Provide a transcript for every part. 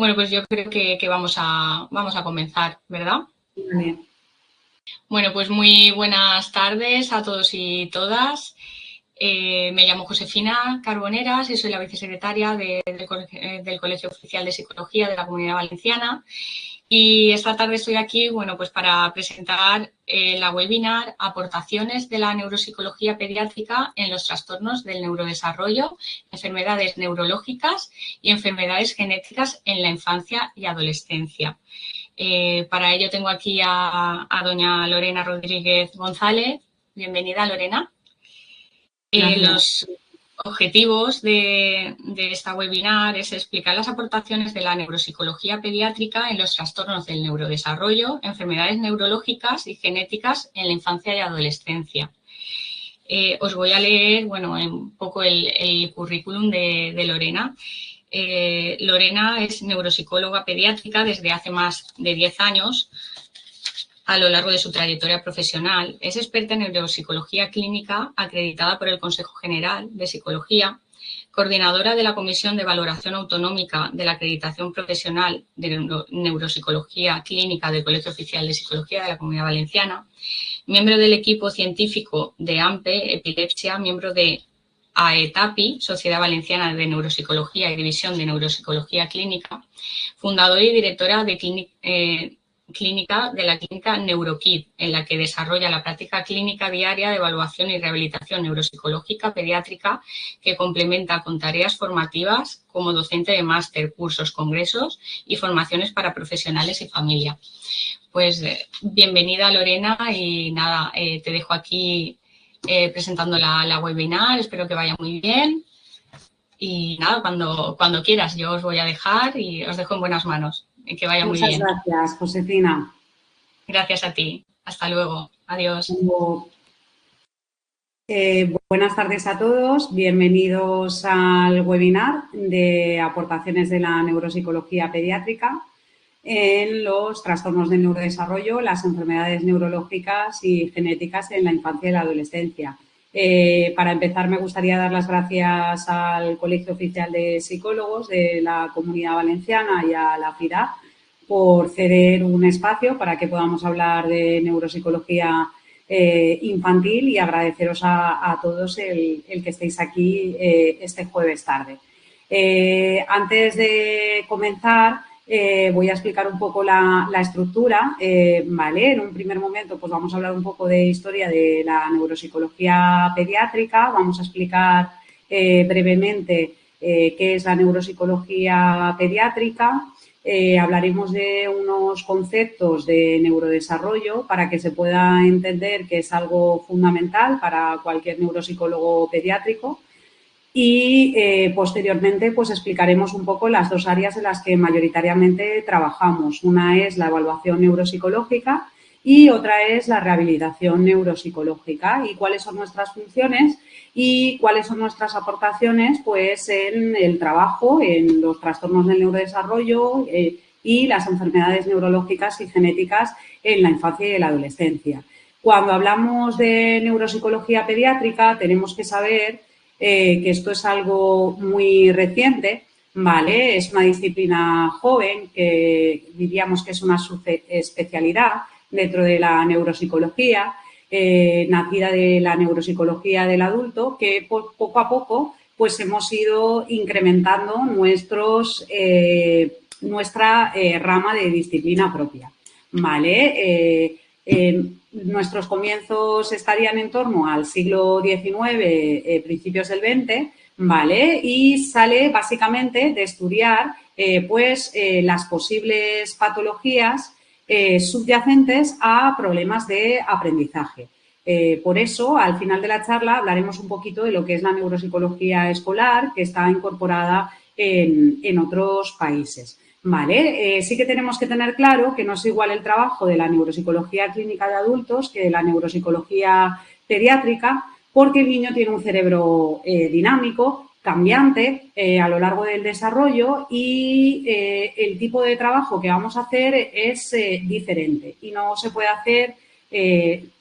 Bueno, pues yo creo que vamos a comenzar, ¿verdad? Vale. Bueno, pues muy buenas tardes a todos y todas. Me llamo Josefina Carboneras y soy la vicesecretaria del Colegio Oficial de Psicología de la Comunidad Valenciana. Y esta tarde estoy aquí, bueno, pues para presentar la webinar Aportaciones de la neuropsicología pediátrica en los trastornos del neurodesarrollo, enfermedades neurológicas y enfermedades genéticas en la infancia y adolescencia. Para ello tengo aquí a doña Lorena Rodríguez González. Bienvenida, Lorena. Los objetivos de esta webinar es explicar las aportaciones de la neuropsicología pediátrica en los trastornos del neurodesarrollo, enfermedades neurológicas y genéticas en la infancia y adolescencia. Os voy a leer, bueno, un poco el currículum de Lorena. Lorena es neuropsicóloga pediátrica desde hace más de 10 años. A lo largo de su trayectoria profesional, es experta en neuropsicología clínica acreditada por el Consejo General de Psicología, coordinadora de la Comisión de Valoración Autonómica de la Acreditación Profesional de Neuropsicología Clínica del Colegio Oficial de Psicología de la Comunidad Valenciana, miembro del equipo científico de AMPE, Epilepsia, miembro de AETAPI, Sociedad Valenciana de Neuropsicología y División de Neuropsicología Clínica, fundadora y directora de clínica de la clínica NeuroKid, en la que desarrolla la práctica clínica diaria de evaluación y rehabilitación neuropsicológica pediátrica que complementa con tareas formativas como docente de máster, cursos, congresos y formaciones para profesionales y familia. Pues bienvenida, Lorena, y nada, te dejo aquí presentando la webinar. Espero que vaya muy bien y nada, cuando quieras yo os voy a dejar y os dejo en buenas manos. Que vaya muy bien. Muchas gracias, Josefina. Gracias a ti. Hasta luego. Adiós. Buenas tardes a todos. Bienvenidos al webinar de aportaciones de la neuropsicología pediátrica en los trastornos del neurodesarrollo, las enfermedades neurológicas y genéticas en la infancia y la adolescencia. Para empezar, me gustaría dar las gracias al Colegio Oficial de Psicólogos de la Comunidad Valenciana y a la FIDAP por ceder un espacio para que podamos hablar de neuropsicología infantil y agradeceros a todos el que estéis aquí este jueves tarde. Antes de comenzar, voy a explicar un poco la estructura, ¿vale? En un primer momento, pues vamos a hablar un poco de historia de la neuropsicología pediátrica, vamos a explicar brevemente qué es la neuropsicología pediátrica. Hablaremos de unos conceptos de neurodesarrollo para que se pueda entender que es algo fundamental para cualquier neuropsicólogo pediátrico y posteriormente pues explicaremos un poco las dos áreas en las que mayoritariamente trabajamos. Una es la evaluación neuropsicológica y otra es la rehabilitación neuropsicológica y cuáles son nuestras funciones y cuáles son nuestras aportaciones pues en el trabajo, en los trastornos del neurodesarrollo y las enfermedades neurológicas y genéticas en la infancia y en la adolescencia. Cuando hablamos de neuropsicología pediátrica tenemos que saber que esto es algo muy reciente, ¿vale? Es una disciplina joven que diríamos que es una subespecialidad dentro de la neuropsicología, nacida de la neuropsicología del adulto, que poco a poco pues hemos ido incrementando nuestra rama de disciplina propia, ¿vale? Nuestros comienzos estarían en torno al siglo XIX, principios del XX, ¿vale? Y sale básicamente de estudiar las posibles patologías subyacentes a problemas de aprendizaje. Por eso, al final de la charla, hablaremos un poquito de lo que es la neuropsicología escolar, que está incorporada en otros países. Vale, sí que tenemos que tener claro que no es igual el trabajo de la neuropsicología clínica de adultos que de la neuropsicología pediátrica, porque el niño tiene un cerebro dinámico, cambiante a lo largo del desarrollo y el tipo de trabajo que vamos a hacer es diferente y no se puede hacer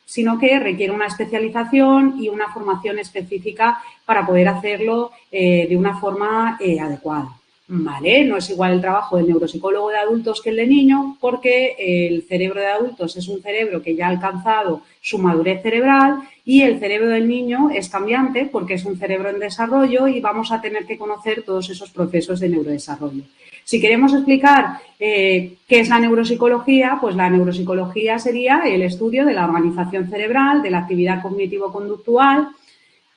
sino que requiere una especialización y una formación específica para poder hacerlo de una forma adecuada. ¿vale? No es igual el trabajo del neuropsicólogo de adultos que el de niño, porque el cerebro de adultos es un cerebro que ya ha alcanzado su madurez cerebral y el cerebro del niño es cambiante porque es un cerebro en desarrollo y vamos a tener que conocer todos esos procesos de neurodesarrollo. Si queremos explicar qué es la neuropsicología, pues la neuropsicología sería el estudio de la organización cerebral, de la actividad cognitivo-conductual,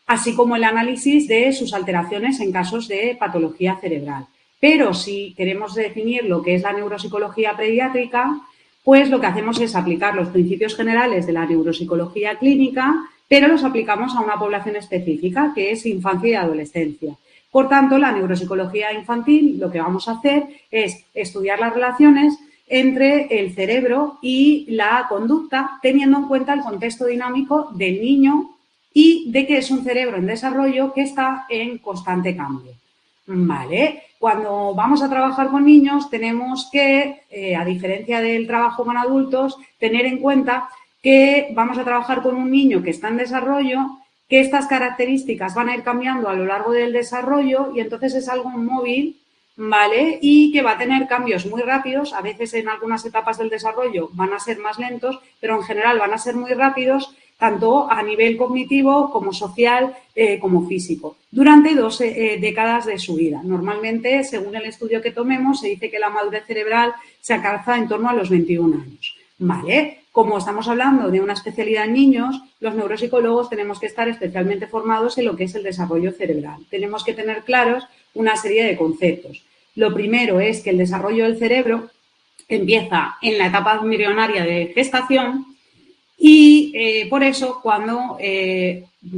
así como el análisis de sus alteraciones en casos de patología cerebral. Pero si queremos definir lo que es la neuropsicología pediátrica, pues lo que hacemos es aplicar los principios generales de la neuropsicología clínica, pero los aplicamos a una población específica, que es infancia y adolescencia. Por tanto, la neuropsicología infantil lo que vamos a hacer es estudiar las relaciones entre el cerebro y la conducta, teniendo en cuenta el contexto dinámico del niño y de que es un cerebro en desarrollo que está en constante cambio. ¿Vale? Cuando vamos a trabajar con niños tenemos que, a diferencia del trabajo con adultos, tener en cuenta que vamos a trabajar con un niño que está en desarrollo, que estas características van a ir cambiando a lo largo del desarrollo y entonces es algo móvil, ¿vale? Y que va a tener cambios muy rápidos, a veces en algunas etapas del desarrollo van a ser más lentos, pero en general van a ser muy rápidos, tanto a nivel cognitivo como social como físico, durante 2 décadas de su vida. Normalmente, según el estudio que tomemos, se dice que la madurez cerebral se alcanza en torno a los 21 años. ¿Vale? Como estamos hablando de una especialidad en niños, los neuropsicólogos tenemos que estar especialmente formados en lo que es el desarrollo cerebral. Tenemos que tener claros una serie de conceptos. Lo primero es que el desarrollo del cerebro empieza en la etapa embrionaria de gestación y por eso cuando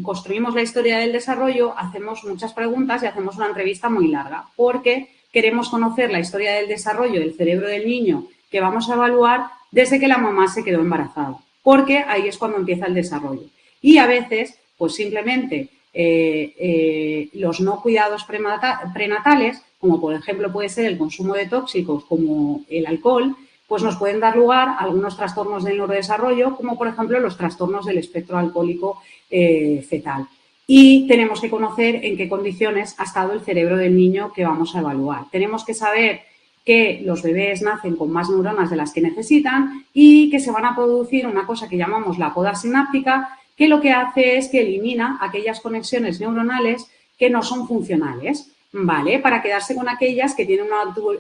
construimos la historia del desarrollo hacemos muchas preguntas y hacemos una entrevista muy larga porque queremos conocer la historia del desarrollo del cerebro del niño que vamos a evaluar desde que la mamá se quedó embarazada, porque ahí es cuando empieza el desarrollo. Y a veces, pues simplemente los no cuidados prenatales, como por ejemplo puede ser el consumo de tóxicos como el alcohol, pues nos pueden dar lugar a algunos trastornos del neurodesarrollo, como por ejemplo los trastornos del espectro alcohólico fetal. Y tenemos que conocer en qué condiciones ha estado el cerebro del niño que vamos a evaluar. Tenemos que saber que los bebés nacen con más neuronas de las que necesitan y que se van a producir una cosa que llamamos la poda sináptica, que lo que hace es que elimina aquellas conexiones neuronales que no son funcionales, ¿vale? Para quedarse con aquellas que tienen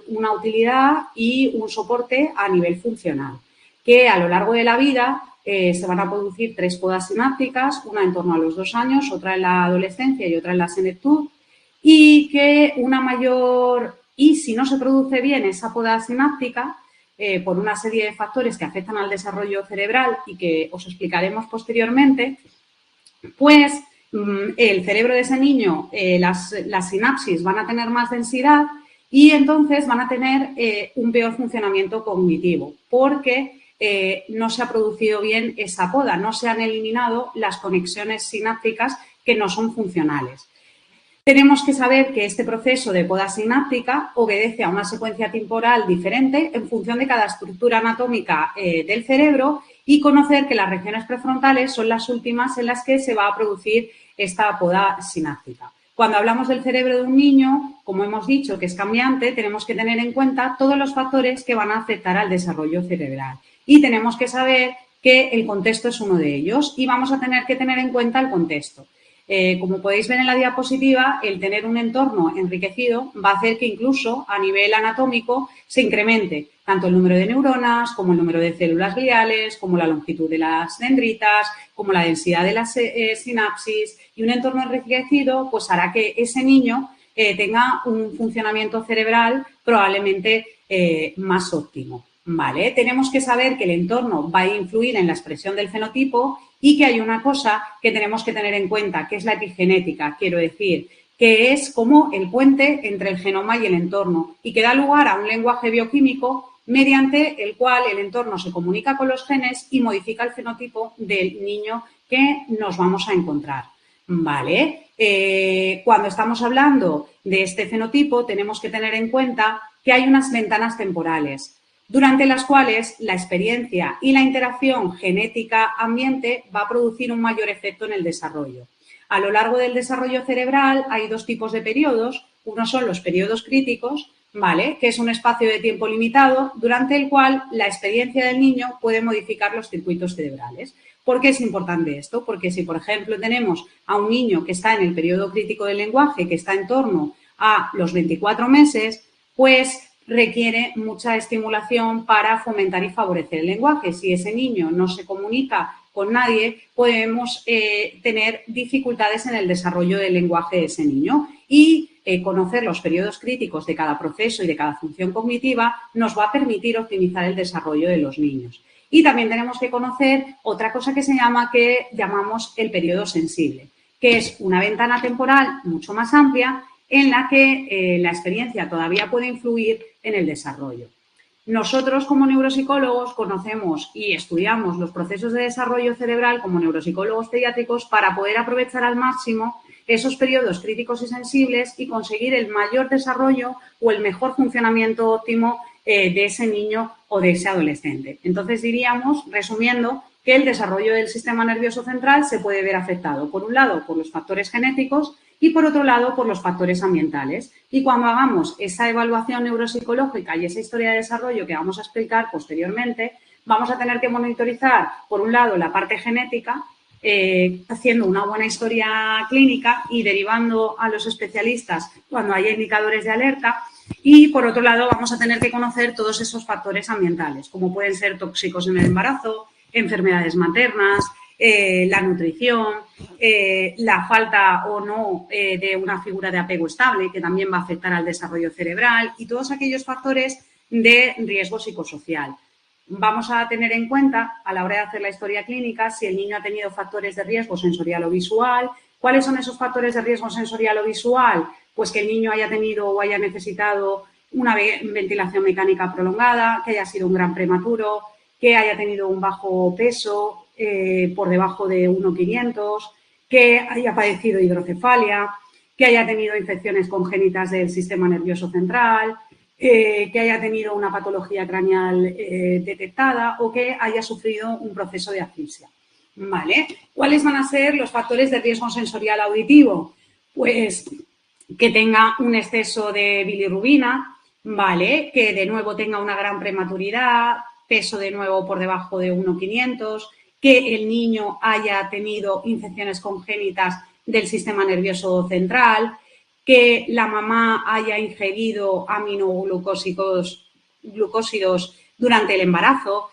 una utilidad y un soporte a nivel funcional. Que a lo largo de la vida se van a producir 3 podas sinápticas, una en torno a los 2 años, otra en la adolescencia y otra en la senectud, y que una mayor... Y si no se produce bien esa poda sináptica, por una serie de factores que afectan al desarrollo cerebral y que os explicaremos posteriormente, pues el cerebro de ese niño, las sinapsis van a tener más densidad y entonces van a tener un peor funcionamiento cognitivo porque no se ha producido bien esa poda, no se han eliminado las conexiones sinápticas que no son funcionales. Tenemos que saber que este proceso de poda sináptica obedece a una secuencia temporal diferente en función de cada estructura anatómica del cerebro y conocer que las regiones prefrontales son las últimas en las que se va a producir esta poda sináptica. Cuando hablamos del cerebro de un niño, como hemos dicho que es cambiante, tenemos que tener en cuenta todos los factores que van a afectar al desarrollo cerebral y tenemos que saber que el contexto es uno de ellos y vamos a tener que tener en cuenta el contexto. Como podéis ver en la diapositiva, el tener un entorno enriquecido va a hacer que incluso a nivel anatómico se incremente tanto el número de neuronas como el número de células gliales, como la longitud de las dendritas, como la densidad de las sinapsis y un entorno enriquecido pues hará que ese niño tenga un funcionamiento cerebral probablemente más óptimo. ¿Vale? Tenemos que saber que el entorno va a influir en la expresión del fenotipo y que hay una cosa que tenemos que tener en cuenta, que es la epigenética, quiero decir, que es como el puente entre el genoma y el entorno y que da lugar a un lenguaje bioquímico mediante el cual el entorno se comunica con los genes y modifica el fenotipo del niño que nos vamos a encontrar. ¿Vale? Cuando estamos hablando de este fenotipo tenemos que tener en cuenta que hay unas ventanas temporales durante las cuales la experiencia y la interacción genética-ambiente va a producir un mayor efecto en el desarrollo. A lo largo del desarrollo cerebral hay 2 tipos de periodos. Uno son los periodos críticos, ¿vale? Que es un espacio de tiempo limitado durante el cual la experiencia del niño puede modificar los circuitos cerebrales. ¿Por qué es importante esto? Porque si, por ejemplo, tenemos a un niño que está en el periodo crítico del lenguaje, que está en torno a los 24 meses, pues requiere mucha estimulación para fomentar y favorecer el lenguaje. Si ese niño no se comunica con nadie, podemos tener dificultades en el desarrollo del lenguaje de ese niño. Y conocer los periodos críticos de cada proceso y de cada función cognitiva nos va a permitir optimizar el desarrollo de los niños. Y también tenemos que conocer otra cosa que llamamos el periodo sensible, que es una ventana temporal mucho más amplia en la que la experiencia todavía puede influir en el desarrollo. Nosotros, como neuropsicólogos, conocemos y estudiamos los procesos de desarrollo cerebral como neuropsicólogos pediátricos para poder aprovechar al máximo esos periodos críticos y sensibles y conseguir el mayor desarrollo o el mejor funcionamiento óptimo de ese niño o de ese adolescente. Entonces, diríamos, resumiendo, que el desarrollo del sistema nervioso central se puede ver afectado, por un lado, por los factores genéticos y, por otro lado, por los factores ambientales. Y cuando hagamos esa evaluación neuropsicológica y esa historia de desarrollo que vamos a explicar posteriormente, vamos a tener que monitorizar, por un lado, la parte genética, haciendo una buena historia clínica y derivando a los especialistas cuando haya indicadores de alerta. Y, por otro lado, vamos a tener que conocer todos esos factores ambientales, como pueden ser tóxicos en el embarazo, enfermedades maternas, la nutrición, la falta o no de una figura de apego estable, que también va a afectar al desarrollo cerebral, y todos aquellos factores de riesgo psicosocial. Vamos a tener en cuenta, a la hora de hacer la historia clínica, si el niño ha tenido factores de riesgo sensorial o visual. ¿Cuáles son esos factores de riesgo sensorial o visual? Pues que el niño haya tenido o haya necesitado una ventilación mecánica prolongada, que haya sido un gran prematuro, que haya tenido un bajo peso por debajo de 1,500, que haya padecido hidrocefalia, que haya tenido infecciones congénitas del sistema nervioso central, que haya tenido una patología craneal detectada o que haya sufrido un proceso de asfixia. ¿Vale? ¿Cuáles van a ser los factores de riesgo sensorial auditivo? Pues que tenga un exceso de bilirrubina, ¿vale? Que de nuevo tenga una gran prematuridad, peso de nuevo por debajo de 1,500, que el niño haya tenido infecciones congénitas del sistema nervioso central, que la mamá haya ingerido aminoglucósidos durante el embarazo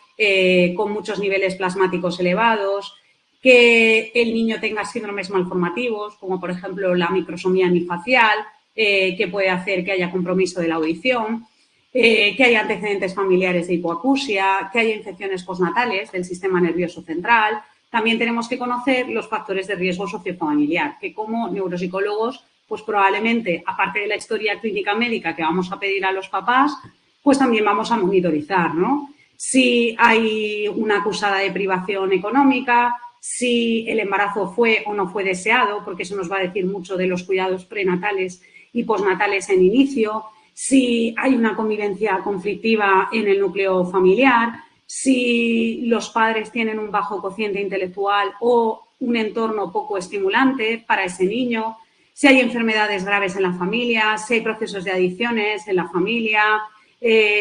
con muchos niveles plasmáticos elevados, que el niño tenga síndromes malformativos, como por ejemplo la microsomía hemifacial, que puede hacer que haya compromiso de la audición, que haya antecedentes familiares de hipoacusia, que haya infecciones postnatales del sistema nervioso central. También tenemos que conocer los factores de riesgo sociofamiliar, que como neuropsicólogos, pues probablemente, aparte de la historia clínica médica que vamos a pedir a los papás, pues también vamos a monitorizar, ¿no? Si hay una acusada de privación económica, si el embarazo fue o no fue deseado, porque eso nos va a decir mucho de los cuidados prenatales y postnatales en inicio, si hay una convivencia conflictiva en el núcleo familiar, si los padres tienen un bajo cociente intelectual o un entorno poco estimulante para ese niño, si hay enfermedades graves en la familia, si hay procesos de adicciones en la familia,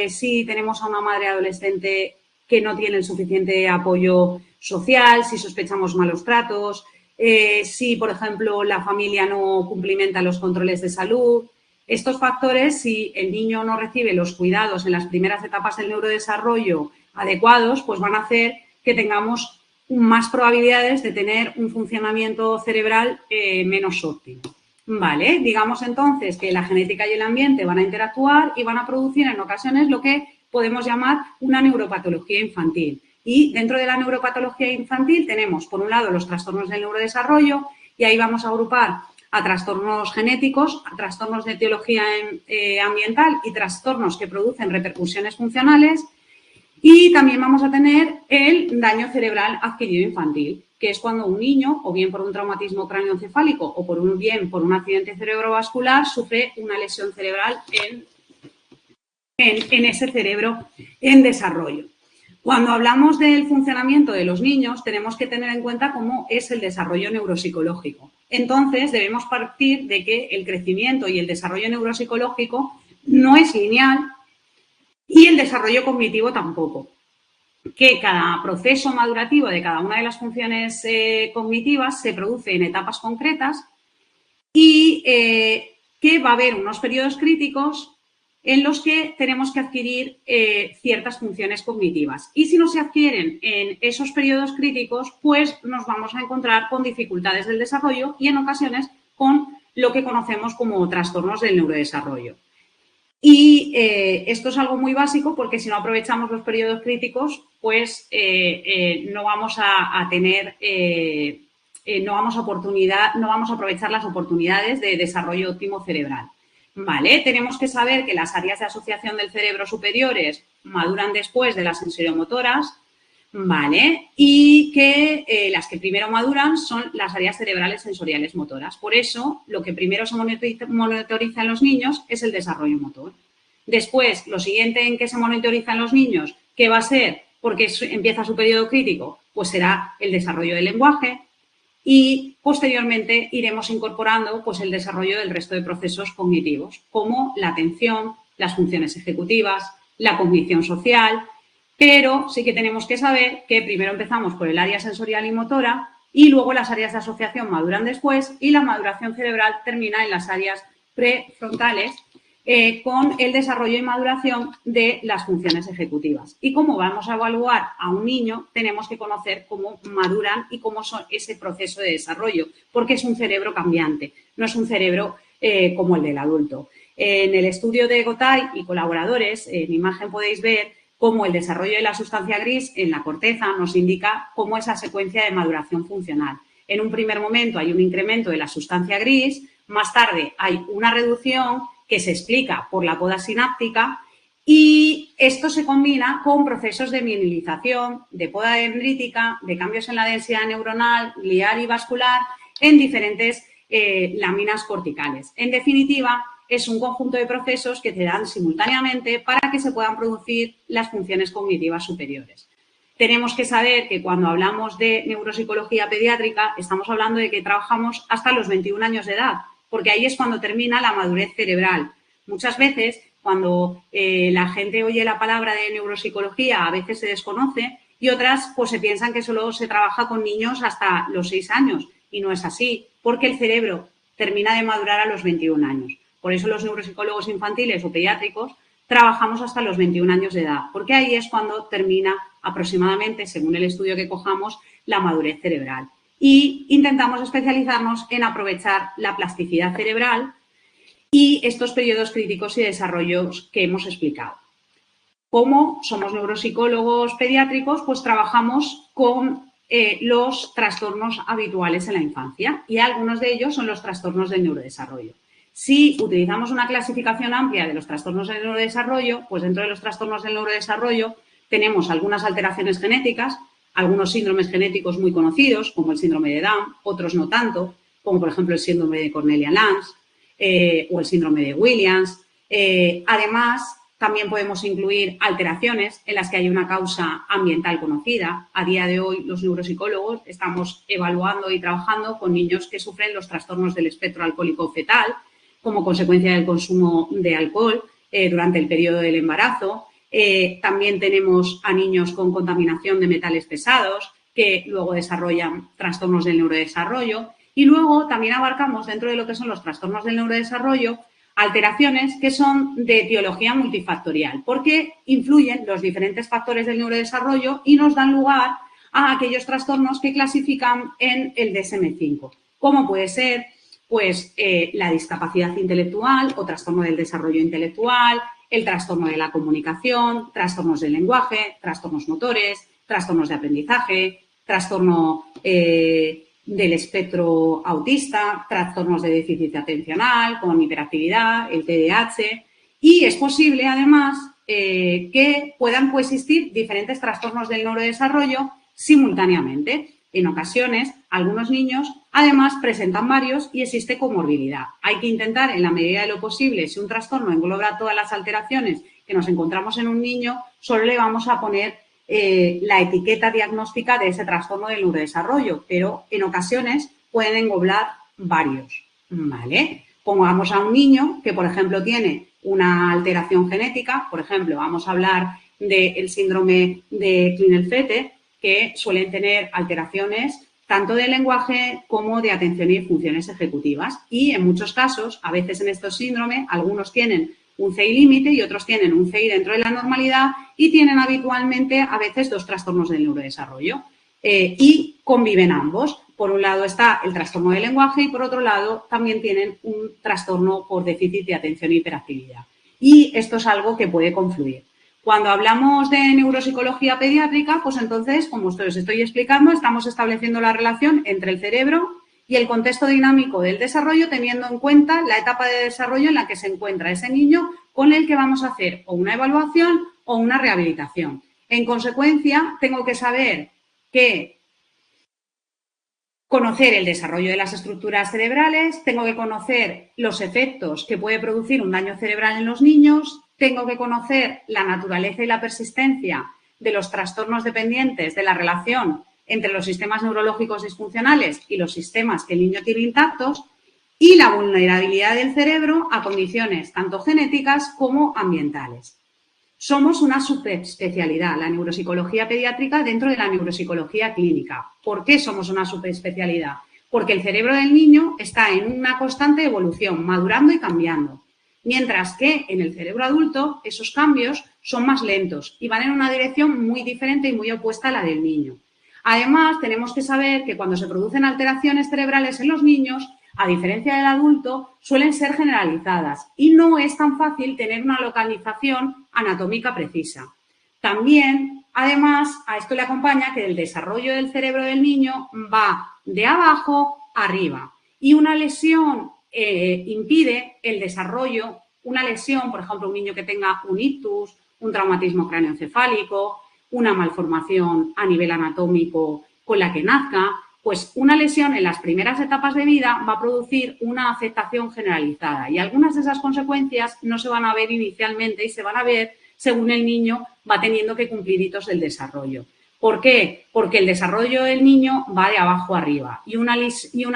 si tenemos a una madre adolescente que no tiene el suficiente apoyo social, si sospechamos malos tratos, si, por ejemplo, la familia no cumplimenta los controles de salud. Estos factores, si el niño no recibe los cuidados en las primeras etapas del neurodesarrollo adecuados, pues van a hacer que tengamos más probabilidades de tener un funcionamiento cerebral menos óptimo. Vale, digamos entonces que la genética y el ambiente van a interactuar y van a producir en ocasiones lo que podemos llamar una neuropatología infantil. Y dentro de la neuropatología infantil tenemos, por un lado, los trastornos del neurodesarrollo, y ahí vamos a agrupar a trastornos genéticos, a trastornos de etiología ambiental y trastornos que producen repercusiones funcionales. Y también vamos a tener el daño cerebral adquirido infantil, que es cuando un niño, o bien por un traumatismo cráneoencefálico o por un accidente cerebrovascular, sufre una lesión cerebral en ese cerebro en desarrollo. Cuando hablamos del funcionamiento de los niños, tenemos que tener en cuenta cómo es el desarrollo neuropsicológico. entonces debemos partir de que el crecimiento y el desarrollo neuropsicológico no es lineal y el desarrollo cognitivo tampoco. Que cada proceso madurativo de cada una de las funciones cognitivas se produce en etapas concretas y que va a haber unos periodos críticos en los que tenemos que adquirir ciertas funciones cognitivas. Y si no se adquieren en esos periodos críticos, pues nos vamos a encontrar con dificultades del desarrollo y en ocasiones con lo que conocemos como trastornos del neurodesarrollo. Y esto es algo muy básico porque si no aprovechamos los periodos críticos, pues no vamos a tener, no vamos a aprovechar las oportunidades de desarrollo óptimo cerebral. Vale, tenemos que saber que las áreas de asociación del cerebro superiores maduran después de las sensoriomotoras, ¿vale? Y que las que primero maduran son las áreas cerebrales sensoriales motoras. Por eso, lo que primero se monitoriza en los niños es el desarrollo motor. Después, lo siguiente en que se monitoriza en los niños, ¿qué va a ser? Porque empieza su periodo crítico, pues será el desarrollo del lenguaje y posteriormente iremos incorporando pues, el desarrollo del resto de procesos cognitivos, como la atención, las funciones ejecutivas, la cognición social. Pero sí que tenemos que saber que primero empezamos por el área sensorial y motora y luego las áreas de asociación maduran después y la maduración cerebral termina en las áreas prefrontales con el desarrollo y maduración de las funciones ejecutivas. Y como vamos a evaluar a un niño, tenemos que conocer cómo maduran y cómo son ese proceso de desarrollo, porque es un cerebro cambiante, no es un cerebro como el del adulto. En el estudio de Gotay y colaboradores, en imagen podéis ver cómo el desarrollo de la sustancia gris en la corteza nos indica cómo es la secuencia de maduración funcional. En un primer momento hay un incremento de la sustancia gris, más tarde hay una reducción que se explica por la poda sináptica y esto se combina con procesos de mielinización, de poda dendrítica, de cambios en la densidad neuronal, glial y vascular en diferentes láminas corticales. En definitiva, es un conjunto de procesos que se dan simultáneamente para que se puedan producir las funciones cognitivas superiores. Tenemos que saber que cuando hablamos de neuropsicología pediátrica estamos hablando de que trabajamos hasta los 21 años de edad, porque ahí es cuando termina la madurez cerebral. Muchas veces, cuando la gente oye la palabra de neuropsicología, a veces se desconoce y otras pues se piensan que solo se trabaja con niños hasta los 6 años y no es así, porque el cerebro termina de madurar a los 21 años. Por eso los neuropsicólogos infantiles o pediátricos trabajamos hasta los 21 años de edad, porque ahí es cuando termina aproximadamente, según el estudio que cojamos, la madurez cerebral. Y intentamos especializarnos en aprovechar la plasticidad cerebral y estos periodos críticos y desarrollos que hemos explicado. Como somos neuropsicólogos pediátricos, pues trabajamos con los trastornos habituales en la infancia y algunos de ellos son los trastornos del neurodesarrollo. Si utilizamos una clasificación amplia de los trastornos del neurodesarrollo, pues dentro de los trastornos del neurodesarrollo tenemos algunas alteraciones genéticas, algunos síndromes genéticos muy conocidos, como el síndrome de Down, otros no tanto, como por ejemplo el síndrome de Cornelia-Lange o el síndrome de Williams. Además, también podemos incluir alteraciones en las que hay una causa ambiental conocida. A día de hoy, los neuropsicólogos estamos evaluando y trabajando con niños que sufren los trastornos del espectro alcohólico fetal como consecuencia del consumo de alcohol durante el periodo del embarazo. También tenemos a niños con contaminación de metales pesados que luego desarrollan trastornos del neurodesarrollo. Y luego también abarcamos dentro de lo que son los trastornos del neurodesarrollo alteraciones que son de etiología multifactorial, porque influyen los diferentes factores del neurodesarrollo y nos dan lugar a aquellos trastornos que clasifican en el DSM-5, como puede ser pues, la discapacidad intelectual o trastorno del desarrollo intelectual, el trastorno de la comunicación, trastornos del lenguaje, trastornos motores, trastornos de aprendizaje, trastorno del espectro autista, trastornos de déficit atencional, con hiperactividad, el TDAH. Y es posible, además, que puedan coexistir diferentes trastornos del neurodesarrollo simultáneamente. En ocasiones, algunos niños, además, presentan varios y existe comorbilidad. Hay que intentar, en la medida de lo posible, si un trastorno engloba todas las alteraciones que nos encontramos en un niño, solo le vamos a poner la etiqueta diagnóstica de ese trastorno del neurodesarrollo, pero en ocasiones pueden englobar varios, ¿vale? Pongamos a un niño que, por ejemplo, tiene una alteración genética, por ejemplo, vamos a hablar del síndrome de Klinefelter, que suelen tener alteraciones tanto de lenguaje como de atención y funciones ejecutivas. Y en muchos casos, a veces en estos síndromes, algunos tienen un CI límite y otros tienen un CI dentro de la normalidad y tienen habitualmente a veces 2 trastornos del neurodesarrollo. Y conviven ambos. Por un lado está el trastorno del lenguaje y por otro lado también tienen un trastorno por déficit de atención e hiperactividad. Y esto es algo que puede confluir. Cuando hablamos de neuropsicología pediátrica, pues entonces, como os estoy explicando, estamos estableciendo la relación entre el cerebro y el contexto dinámico del desarrollo, teniendo en cuenta la etapa de desarrollo en la que se encuentra ese niño con el que vamos a hacer o una evaluación o una rehabilitación. En consecuencia, tengo que saber que conocer el desarrollo de las estructuras cerebrales, tengo que conocer los efectos que puede producir un daño cerebral en los niños, tengo que conocer la naturaleza y la persistencia de los trastornos dependientes de la relación entre los sistemas neurológicos disfuncionales y los sistemas que el niño tiene intactos y la vulnerabilidad del cerebro a condiciones tanto genéticas como ambientales. Somos una subespecialidad, la neuropsicología pediátrica dentro de la neuropsicología clínica. ¿Por qué somos una subespecialidad? Porque el cerebro del niño está en una constante evolución, madurando y cambiando. Mientras que en el cerebro adulto esos cambios son más lentos y van en una dirección muy diferente y muy opuesta a la del niño. Además, tenemos que saber que cuando se producen alteraciones cerebrales en los niños, a diferencia del adulto, suelen ser generalizadas y no es tan fácil tener una localización anatómica precisa. También, además, a esto le acompaña que el desarrollo del cerebro del niño va de abajo a arriba y una lesión impide el desarrollo, una lesión, por ejemplo, un niño que tenga un ictus, un traumatismo cráneoencefálico, una malformación a nivel anatómico con la que nazca, pues una lesión en las primeras etapas de vida va a producir una afectación generalizada y algunas de esas consecuencias no se van a ver inicialmente y se van a ver según el niño va teniendo que cumplir hitos del desarrollo. ¿Por qué? Porque el desarrollo del niño va de abajo arriba y una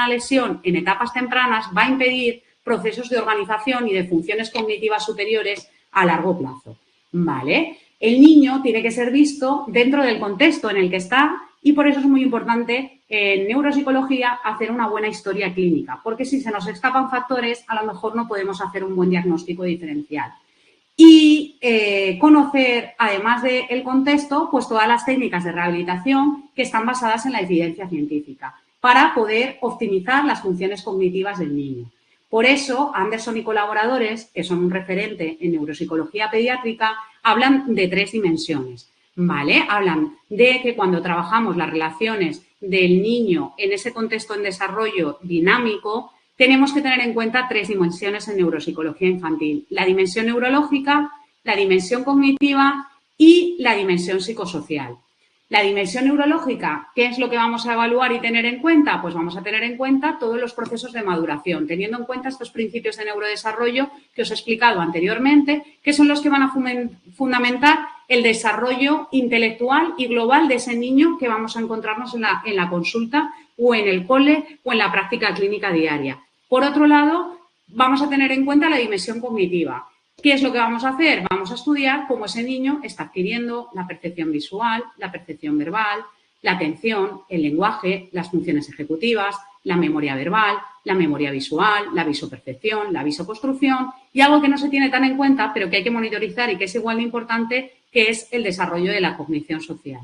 lesión en etapas tempranas va a impedir procesos de organización y de funciones cognitivas superiores a largo plazo. ¿Vale? El niño tiene que ser visto dentro del contexto en el que está y por eso es muy importante en neuropsicología hacer una buena historia clínica, porque si se nos escapan factores, a lo mejor no podemos hacer un buen diagnóstico diferencial. Y conocer, además del contexto, pues todas las técnicas de rehabilitación que están basadas en la evidencia científica para poder optimizar las funciones cognitivas del niño. Por eso, Anderson y colaboradores, que son un referente en neuropsicología pediátrica, hablan de 3 dimensiones, ¿vale? Hablan de que cuando trabajamos las relaciones del niño en ese contexto en desarrollo dinámico, tenemos que tener en cuenta 3 dimensiones en neuropsicología infantil. La dimensión neurológica, la dimensión cognitiva y la dimensión psicosocial. La dimensión neurológica, ¿qué es lo que vamos a evaluar y tener en cuenta? Pues vamos a tener en cuenta todos los procesos de maduración, teniendo en cuenta estos principios de neurodesarrollo que os he explicado anteriormente, que son los que van a fundamentar el desarrollo intelectual y global de ese niño que vamos a encontrarnos en la consulta o en el cole o en la práctica clínica diaria. Por otro lado, vamos a tener en cuenta la dimensión cognitiva. ¿Qué es lo que vamos a hacer? Vamos a estudiar cómo ese niño está adquiriendo la percepción visual, la percepción verbal, la atención, el lenguaje, las funciones ejecutivas, la memoria verbal, la memoria visual, la visopercepción, la visoconstrucción y algo que no se tiene tan en cuenta, pero que hay que monitorizar y que es igual de importante, que es el desarrollo de la cognición social.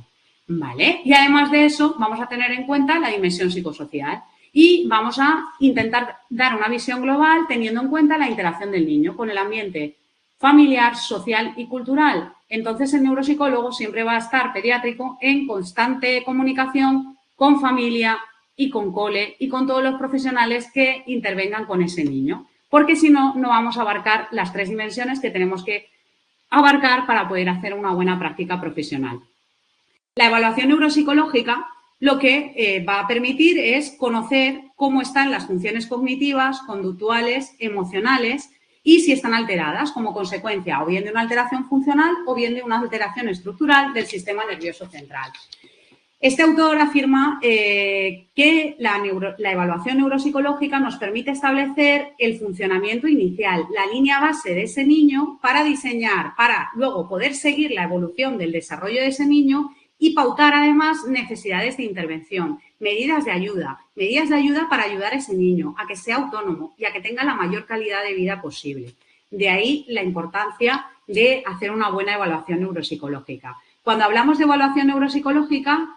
¿Vale? Y además de eso, vamos a tener en cuenta la dimensión psicosocial y vamos a intentar dar una visión global teniendo en cuenta la interacción del niño con el ambiente familiar, social y cultural. Entonces, el neuropsicólogo siempre va a estar pediátrico en constante comunicación con familia y con cole y con todos los profesionales que intervengan con ese niño, porque si no, no vamos a abarcar las 3 dimensiones que tenemos que abarcar para poder hacer una buena práctica profesional. La evaluación neuropsicológica lo que va a permitir es conocer cómo están las funciones cognitivas, conductuales, emocionales y si están alteradas como consecuencia o bien de una alteración funcional o bien de una alteración estructural del sistema nervioso central. Este autor afirma que la evaluación neuropsicológica nos permite establecer el funcionamiento inicial, la línea base de ese niño para diseñar, para luego poder seguir la evolución del desarrollo de ese niño y pautar además necesidades de intervención, medidas de ayuda para ayudar a ese niño a que sea autónomo y a que tenga la mayor calidad de vida posible. De ahí la importancia de hacer una buena evaluación neuropsicológica. Cuando hablamos de evaluación neuropsicológica,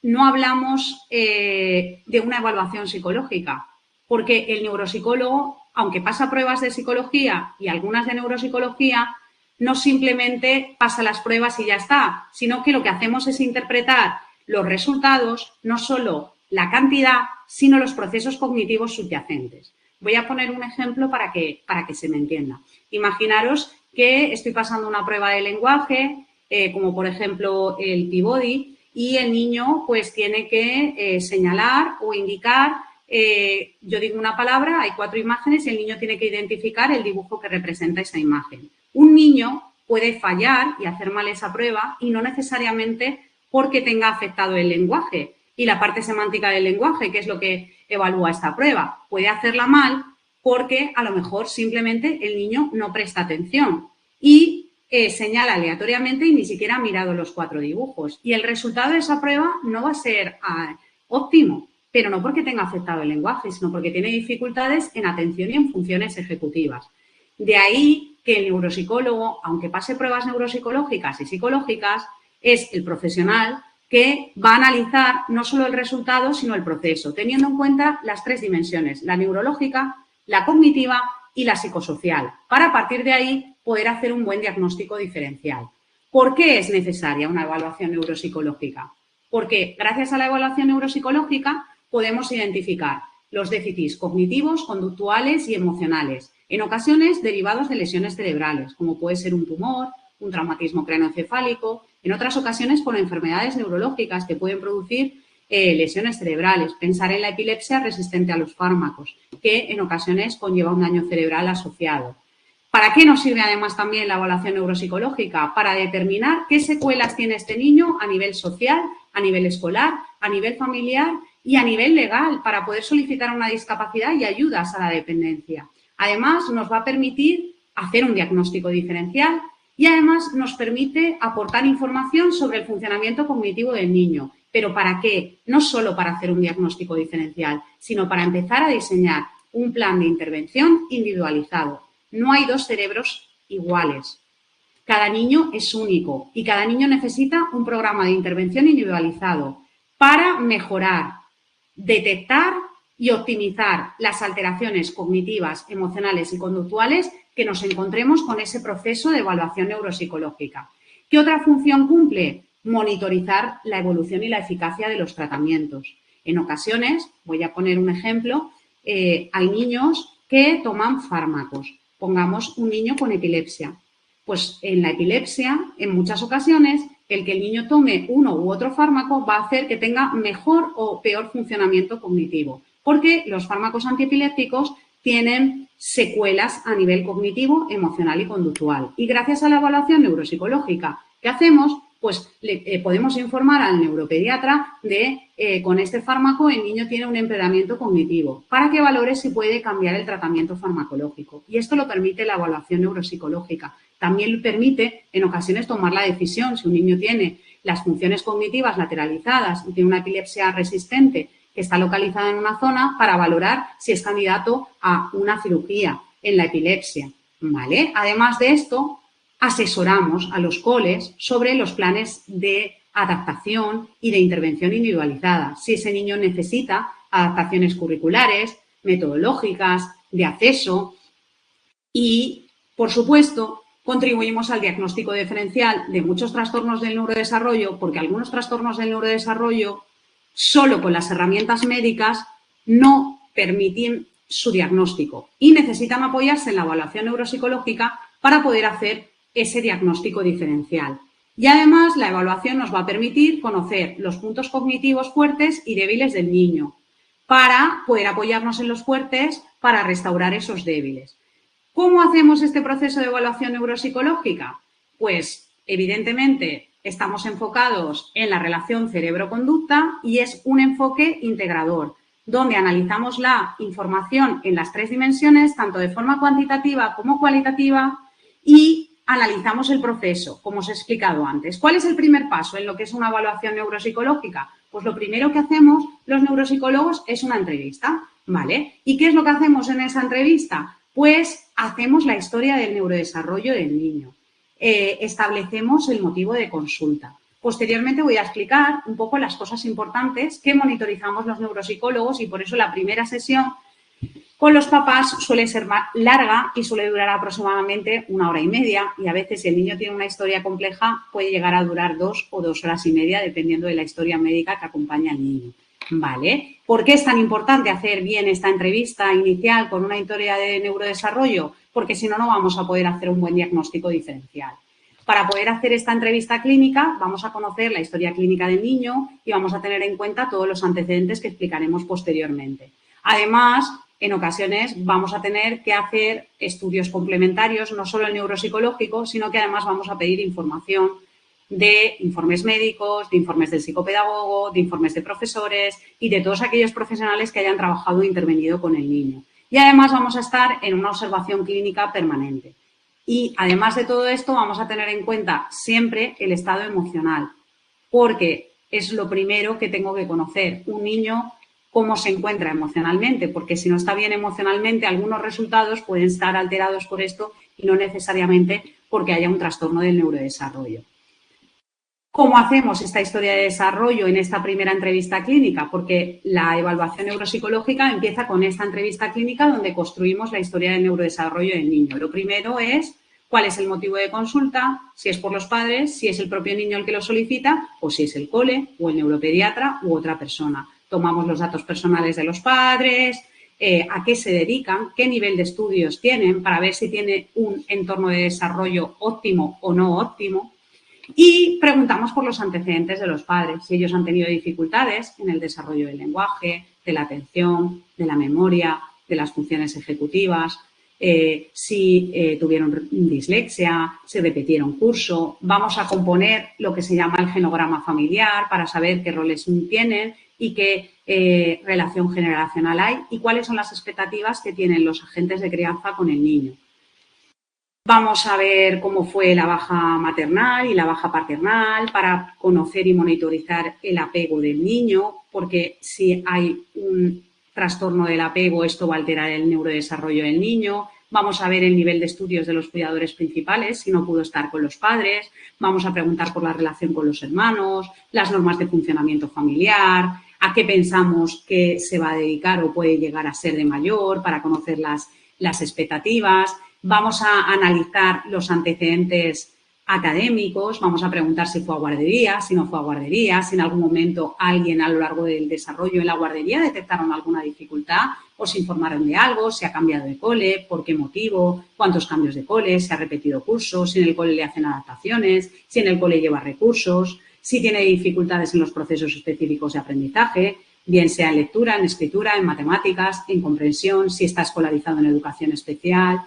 no hablamos de una evaluación psicológica, porque el neuropsicólogo, aunque pasa pruebas de psicología y algunas de neuropsicología, no simplemente pasa las pruebas y ya está, sino que lo que hacemos es interpretar los resultados, no solo la cantidad, sino los procesos cognitivos subyacentes. Voy a poner un ejemplo para que se me entienda. Imaginaros que estoy pasando una prueba de lenguaje, como por ejemplo el Peabody, y el niño pues tiene que señalar o indicar, yo digo una palabra, hay 4 imágenes y el niño tiene que identificar el dibujo que representa esa imagen. Un niño puede fallar y hacer mal esa prueba y no necesariamente porque tenga afectado el lenguaje y la parte semántica del lenguaje, que es lo que evalúa esta prueba. Puede hacerla mal porque a lo mejor simplemente el niño no presta atención y señala aleatoriamente y ni siquiera ha mirado los 4 dibujos. Y el resultado de esa prueba no va a ser óptimo, pero no porque tenga afectado el lenguaje, sino porque tiene dificultades en atención y en funciones ejecutivas. De ahí que el neuropsicólogo, aunque pase pruebas neuropsicológicas y psicológicas, es el profesional que va a analizar no solo el resultado, sino el proceso, teniendo en cuenta las 3 dimensiones, la neurológica, la cognitiva y la psicosocial, para a partir de ahí poder hacer un buen diagnóstico diferencial. ¿Por qué es necesaria una evaluación neuropsicológica? Porque gracias a la evaluación neuropsicológica podemos identificar los déficits cognitivos, conductuales y emocionales, en ocasiones derivados de lesiones cerebrales, como puede ser un tumor, un traumatismo craneoencefálico, en otras ocasiones por enfermedades neurológicas que pueden producir lesiones cerebrales. Pensar en la epilepsia resistente a los fármacos, que en ocasiones conlleva un daño cerebral asociado. ¿Para qué nos sirve además también la evaluación neuropsicológica? Para determinar qué secuelas tiene este niño a nivel social, a nivel escolar, a nivel familiar y a nivel legal, para poder solicitar una discapacidad y ayudas a la dependencia. Además, nos va a permitir hacer un diagnóstico diferencial y además nos permite aportar información sobre el funcionamiento cognitivo del niño. ¿Pero para qué? No solo para hacer un diagnóstico diferencial, sino para empezar a diseñar un plan de intervención individualizado. No hay 2 cerebros iguales. Cada niño es único y cada niño necesita un programa de intervención individualizado para mejorar, detectar y optimizar las alteraciones cognitivas, emocionales y conductuales que nos encontremos con ese proceso de evaluación neuropsicológica. ¿Qué otra función cumple? Monitorizar la evolución y la eficacia de los tratamientos. En ocasiones, voy a poner un ejemplo, hay niños que toman fármacos. Pongamos un niño con epilepsia. Pues en la epilepsia, en muchas ocasiones, el que el niño tome uno u otro fármaco va a hacer que tenga mejor o peor funcionamiento cognitivo, porque los fármacos antiepilépticos tienen secuelas a nivel cognitivo, emocional y conductual. Y gracias a la evaluación neuropsicológica que hacemos, pues podemos informar al neuropediatra de con este fármaco el niño tiene un empeoramiento cognitivo para que valore si puede cambiar el tratamiento farmacológico. Y esto lo permite la evaluación neuropsicológica. También permite en ocasiones tomar la decisión si un niño tiene las funciones cognitivas lateralizadas y tiene una epilepsia resistente que está localizada en una zona para valorar si es candidato a una cirugía en la epilepsia, ¿vale? Además de esto, asesoramos a los coles sobre los planes de adaptación y de intervención individualizada. Si ese niño necesita adaptaciones curriculares, metodológicas, de acceso y, por supuesto, contribuimos al diagnóstico diferencial de muchos trastornos del neurodesarrollo, porque algunos trastornos del neurodesarrollo, solo con las herramientas médicas, no permiten su diagnóstico y necesitan apoyarse en la evaluación neuropsicológica para poder hacer ese diagnóstico diferencial. Y además la evaluación nos va a permitir conocer los puntos cognitivos fuertes y débiles del niño para poder apoyarnos en los fuertes para restaurar esos débiles. ¿Cómo hacemos este proceso de evaluación neuropsicológica? Pues evidentemente Estamos enfocados en la relación cerebro-conducta y es un enfoque integrador, donde analizamos la información en las 3 dimensiones, tanto de forma cuantitativa como cualitativa, y analizamos el proceso, como os he explicado antes. ¿Cuál es el primer paso en lo que es una evaluación neuropsicológica? Pues lo primero que hacemos los neuropsicólogos es una entrevista, ¿vale? ¿Y qué es lo que hacemos en esa entrevista? Pues hacemos la historia del neurodesarrollo del niño. Establecemos el motivo de consulta. Posteriormente voy a explicar un poco las cosas importantes que monitorizamos los neuropsicólogos y por eso la primera sesión con los papás suele ser más larga y suele durar aproximadamente 1 hora y media y a veces si el niño tiene una historia compleja puede llegar a durar 2 o 2 horas y media dependiendo de la historia médica que acompaña al niño. ¿Vale? ¿Por qué es tan importante hacer bien esta entrevista inicial con una historia de neurodesarrollo? Porque si no, no vamos a poder hacer un buen diagnóstico diferencial. Para poder hacer esta entrevista clínica vamos a conocer la historia clínica del niño y vamos a tener en cuenta todos los antecedentes que explicaremos posteriormente. Además, en ocasiones vamos a tener que hacer estudios complementarios, no solo el neuropsicológico, sino que además vamos a pedir información de informes médicos, de informes del psicopedagogo, de informes de profesores y de todos aquellos profesionales que hayan trabajado o intervenido con el niño. Y además vamos a estar en una observación clínica permanente. Y además de todo esto vamos a tener en cuenta siempre el estado emocional, porque es lo primero que tengo que conocer. Un niño, cómo se encuentra emocionalmente, porque si no está bien emocionalmente, algunos resultados pueden estar alterados por esto y no necesariamente porque haya un trastorno del neurodesarrollo. ¿Cómo hacemos esta historia de desarrollo en esta primera entrevista clínica? Porque la evaluación neuropsicológica empieza con esta entrevista clínica donde construimos la historia del neurodesarrollo del niño. Lo primero es cuál es el motivo de consulta, si es por los padres, si es el propio niño el que lo solicita o si es el cole o el neuropediatra u otra persona. Tomamos los datos personales de los padres, a qué se dedican, qué nivel de estudios tienen para ver si tiene un entorno de desarrollo óptimo o no óptimo. Y preguntamos por los antecedentes de los padres, si ellos han tenido dificultades en el desarrollo del lenguaje, de la atención, de la memoria, de las funciones ejecutivas, si tuvieron dislexia, si repitieron curso. Vamos a componer lo que se llama el genograma familiar para saber qué roles tienen y qué relación generacional hay y cuáles son las expectativas que tienen los agentes de crianza con el niño. Vamos a ver cómo fue la baja maternal y la baja paternal para conocer y monitorizar el apego del niño, porque si hay un trastorno del apego, esto va a alterar el neurodesarrollo del niño. Vamos a ver el nivel de estudios de los cuidadores principales, si no pudo estar con los padres. Vamos a preguntar por la relación con los hermanos, las normas de funcionamiento familiar, a qué pensamos que se va a dedicar o puede llegar a ser de mayor para conocer las expectativas. Vamos a analizar los antecedentes académicos, vamos a preguntar si fue a guardería, si no fue a guardería, si en algún momento alguien a lo largo del desarrollo en la guardería detectaron alguna dificultad o se informaron de algo, si ha cambiado de cole, por qué motivo, cuántos cambios de cole, si ha repetido cursos, si en el cole le hacen adaptaciones, si en el cole lleva recursos, si tiene dificultades en los procesos específicos de aprendizaje, bien sea en lectura, en escritura, en matemáticas, en comprensión, si está escolarizado en educación especial,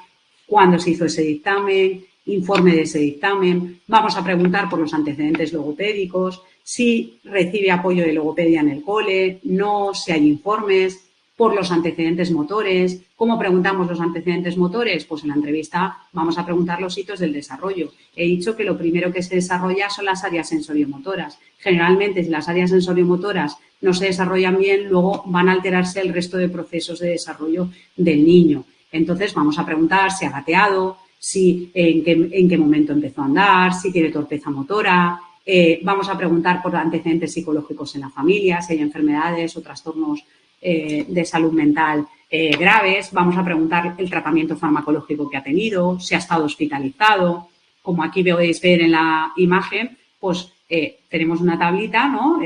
cuándo se hizo ese dictamen, informe de ese dictamen. Vamos a preguntar por los antecedentes logopédicos, si recibe apoyo de logopedia en el cole, no, si hay informes, por los antecedentes motores. ¿Cómo preguntamos los antecedentes motores? Pues en la entrevista vamos a preguntar los hitos del desarrollo. He dicho que lo primero que se desarrolla son las áreas sensoriomotoras. Generalmente, si las áreas sensoriomotoras no se desarrollan bien, luego van a alterarse el resto de procesos de desarrollo del niño. Entonces, vamos a preguntar si ha gateado, si en qué momento empezó a andar, si tiene torpeza motora. Vamos a preguntar por antecedentes psicológicos en la familia, si hay enfermedades o trastornos de salud mental graves. Vamos a preguntar el tratamiento farmacológico que ha tenido, si ha estado hospitalizado. Como aquí podéis ver en la imagen, pues tenemos una tablita, ¿no?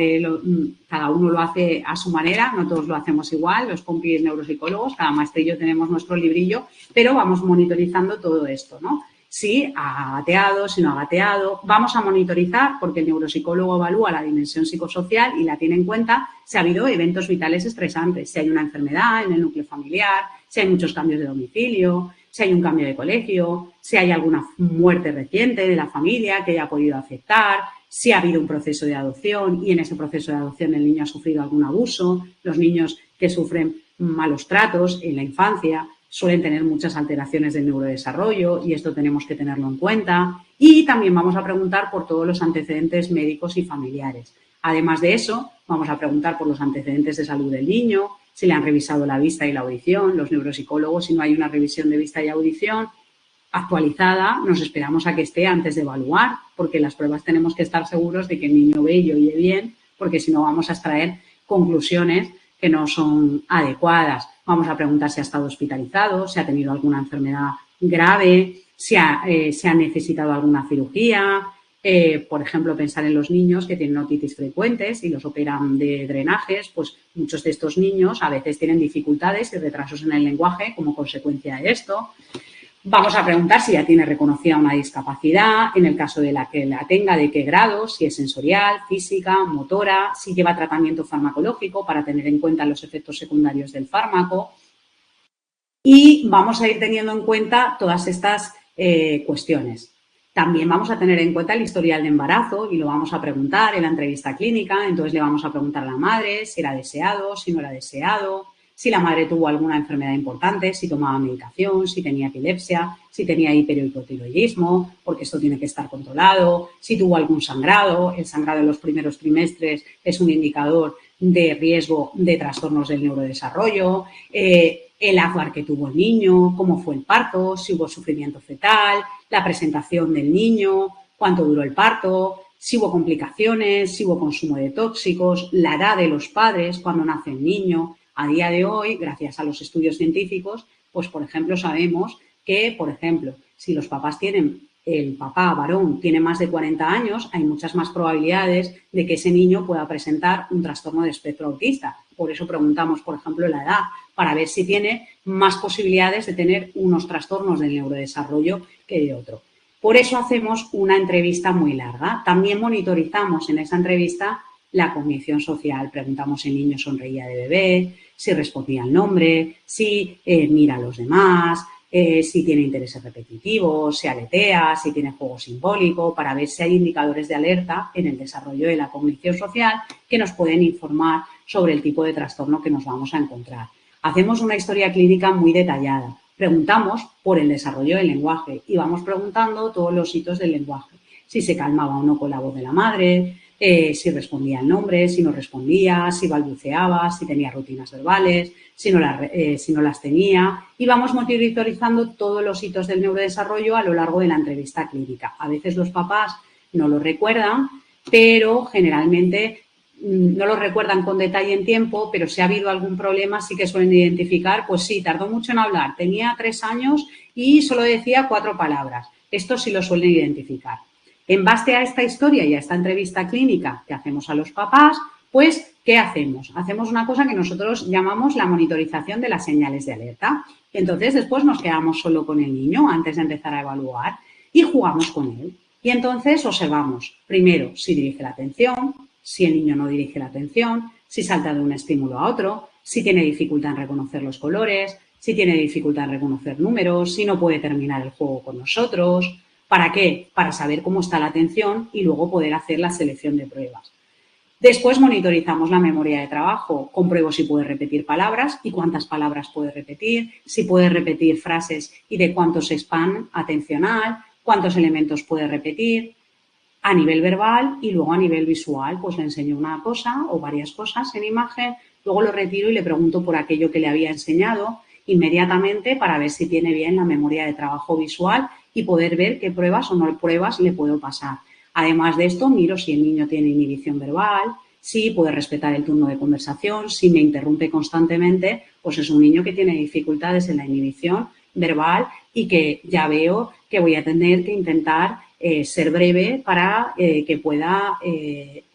Cada uno lo hace a su manera, no todos lo hacemos igual, los compis neuropsicólogos, cada maestrillo tenemos nuestro librillo, pero vamos monitorizando todo esto, ¿no? Si ha gateado, si no ha gateado. Vamos a monitorizar, porque el neuropsicólogo evalúa la dimensión psicosocial y la tiene en cuenta si ha habido eventos vitales estresantes, si hay una enfermedad en el núcleo familiar, si hay muchos cambios de domicilio, si hay un cambio de colegio, si hay alguna muerte reciente de la familia que haya podido afectar, si ha habido un proceso de adopción y en ese proceso de adopción el niño ha sufrido algún abuso. Los niños que sufren malos tratos en la infancia suelen tener muchas alteraciones del neurodesarrollo y esto tenemos que tenerlo en cuenta. Y también vamos a preguntar por todos los antecedentes médicos y familiares. Además de eso, vamos a preguntar por los antecedentes de salud del niño, si le han revisado la vista y la audición, los neuropsicólogos, si no hay una revisión de vista y audición actualizada, nos esperamos a que esté antes de evaluar, porque las pruebas tenemos que estar seguros de que el niño ve y oye bien, porque si no vamos a extraer conclusiones que no son adecuadas. Vamos a preguntar si ha estado hospitalizado, si ha tenido alguna enfermedad grave, si ha necesitado alguna cirugía. Por ejemplo, pensar en los niños que tienen otitis frecuentes y los operan de drenajes, pues muchos de estos niños a veces tienen dificultades y retrasos en el lenguaje como consecuencia de esto. Vamos a preguntar si ya tiene reconocida una discapacidad, en el caso de la que la tenga, de qué grado, si es sensorial, física, motora, si lleva tratamiento farmacológico para tener en cuenta los efectos secundarios del fármaco. Y vamos a ir teniendo en cuenta todas estas cuestiones. También vamos a tener en cuenta el historial de embarazo y lo vamos a preguntar en la entrevista clínica. Entonces le vamos a preguntar a la madre si era deseado, si no era deseado, si la madre tuvo alguna enfermedad importante, si tomaba medicación, si tenía epilepsia, si tenía hiperhipotiroidismo, porque esto tiene que estar controlado, si tuvo algún sangrado. El sangrado en los primeros trimestres es un indicador de riesgo de trastornos del neurodesarrollo, el azúcar que tuvo el niño, cómo fue el parto, si hubo sufrimiento fetal, la presentación del niño, cuánto duró el parto, si hubo complicaciones, si hubo consumo de tóxicos, la edad de los padres, cuando nace el niño. A día de hoy, gracias a los estudios científicos, pues, por ejemplo, sabemos que, por ejemplo, si los papás el papá varón tiene más de 40 años, hay muchas más probabilidades de que ese niño pueda presentar un trastorno de espectro autista. Por eso preguntamos, por ejemplo, la edad, para ver si tiene más posibilidades de tener unos trastornos del neurodesarrollo que de otro. Por eso hacemos una entrevista muy larga. También monitorizamos en esa entrevista la cognición social. Preguntamos si el niño sonreía de bebé, si respondía al nombre, si mira a los demás, si tiene intereses repetitivos, si aletea, si tiene juego simbólico, para ver si hay indicadores de alerta en el desarrollo de la cognición social que nos pueden informar sobre el tipo de trastorno que nos vamos a encontrar. Hacemos una historia clínica muy detallada. Preguntamos por el desarrollo del lenguaje y vamos preguntando todos los hitos del lenguaje. Si se calmaba o no con la voz de la madre, si respondía al nombre, si no respondía, si balbuceaba, si tenía rutinas verbales, si no las tenía. Y vamos monitorizando todos los hitos del neurodesarrollo a lo largo de la entrevista clínica. A veces los papás no lo recuerdan, pero generalmente no lo recuerdan con detalle en tiempo, pero si ha habido algún problema sí que suelen identificar, pues sí, tardó mucho en hablar, tenía 3 años y solo decía 4 palabras. Esto sí lo suelen identificar. En base a esta historia y a esta entrevista clínica que hacemos a los papás, pues, ¿qué hacemos? Hacemos una cosa que nosotros llamamos la monitorización de las señales de alerta. Entonces, después nos quedamos solo con el niño antes de empezar a evaluar y jugamos con él. Y entonces observamos, primero, si dirige la atención, si el niño no dirige la atención, si salta de un estímulo a otro, si tiene dificultad en reconocer los colores, si tiene dificultad en reconocer números, si no puede terminar el juego con nosotros. ¿Para qué? Para saber cómo está la atención y luego poder hacer la selección de pruebas. Después monitorizamos la memoria de trabajo. Compruebo si puede repetir palabras y cuántas palabras puede repetir, si puede repetir frases y de cuántos span atencional, cuántos elementos puede repetir a nivel verbal y luego a nivel visual. Pues le enseño una cosa o varias cosas en imagen, luego lo retiro y le pregunto por aquello que le había enseñado inmediatamente para ver si tiene bien la memoria de trabajo visual y poder ver qué pruebas o no pruebas le puedo pasar. Además de esto, miro si el niño tiene inhibición verbal, si puede respetar el turno de conversación, si me interrumpe constantemente, pues es un niño que tiene dificultades en la inhibición verbal y que ya veo que voy a tener que intentar ser breve para que pueda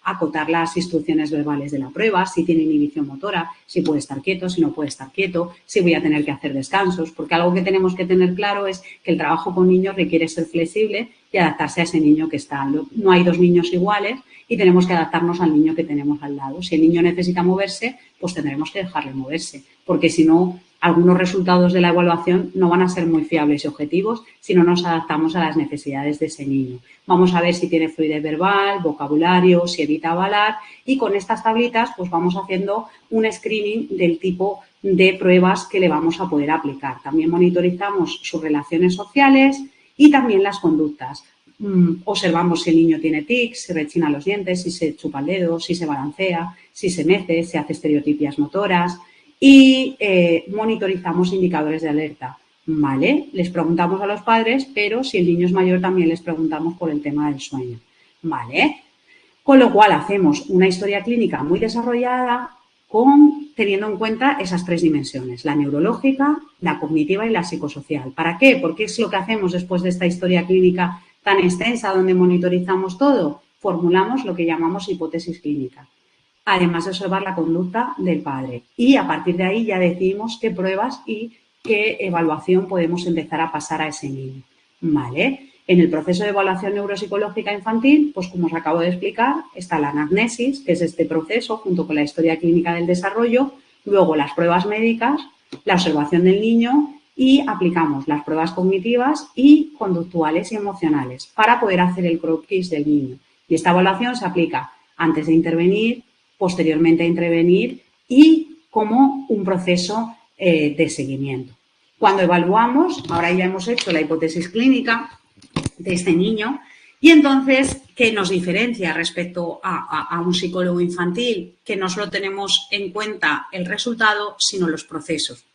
acotar las instrucciones verbales de la prueba, si tiene inhibición motora, si puede estar quieto, si no puede estar quieto, si voy a tener que hacer descansos, porque algo que tenemos que tener claro es que el trabajo con niños requiere ser flexible y adaptarse a ese niño que está. No hay 2 niños iguales y tenemos que adaptarnos al niño que tenemos al lado. Si el niño necesita moverse, pues tendremos que dejarle moverse, porque si no, algunos resultados de la evaluación no van a ser muy fiables y objetivos si no nos adaptamos a las necesidades de ese niño. Vamos a ver si tiene fluidez verbal, vocabulario, si evita avalar y con estas tablitas pues vamos haciendo un screening del tipo de pruebas que le vamos a poder aplicar. También monitorizamos sus relaciones sociales y también las conductas. Observamos si el niño tiene tics, si rechina los dientes, si se chupa el dedo, si se balancea, si se mece, si hace estereotipias motoras y monitorizamos indicadores de alerta. ¿Vale? Les preguntamos a los padres, pero si el niño es mayor también les preguntamos por el tema del sueño. ¿Vale? Con lo cual hacemos una historia clínica muy desarrollada teniendo en cuenta esas tres dimensiones, la neurológica, la cognitiva y la psicosocial. ¿Para qué? Porque es lo que hacemos después de esta historia clínica tan extensa donde monitorizamos todo. Formulamos lo que llamamos hipótesis clínica, además de observar la conducta del padre. Y a partir de ahí ya decidimos qué pruebas y qué evaluación podemos empezar a pasar a ese niño. ¿Vale? En el proceso de evaluación neuropsicológica infantil, pues como os acabo de explicar, está la anamnesis, que es este proceso junto con la historia clínica del desarrollo, luego las pruebas médicas, la observación del niño y aplicamos las pruebas cognitivas y conductuales y emocionales para poder hacer el croquis del niño. Y esta evaluación se aplica antes de intervenir, posteriormente a intervenir y como un proceso de seguimiento. Cuando evaluamos, ahora ya hemos hecho la hipótesis clínica de este niño y entonces, ¿qué nos diferencia respecto a un psicólogo infantil? Que no solo tenemos en cuenta el resultado, sino los procesos,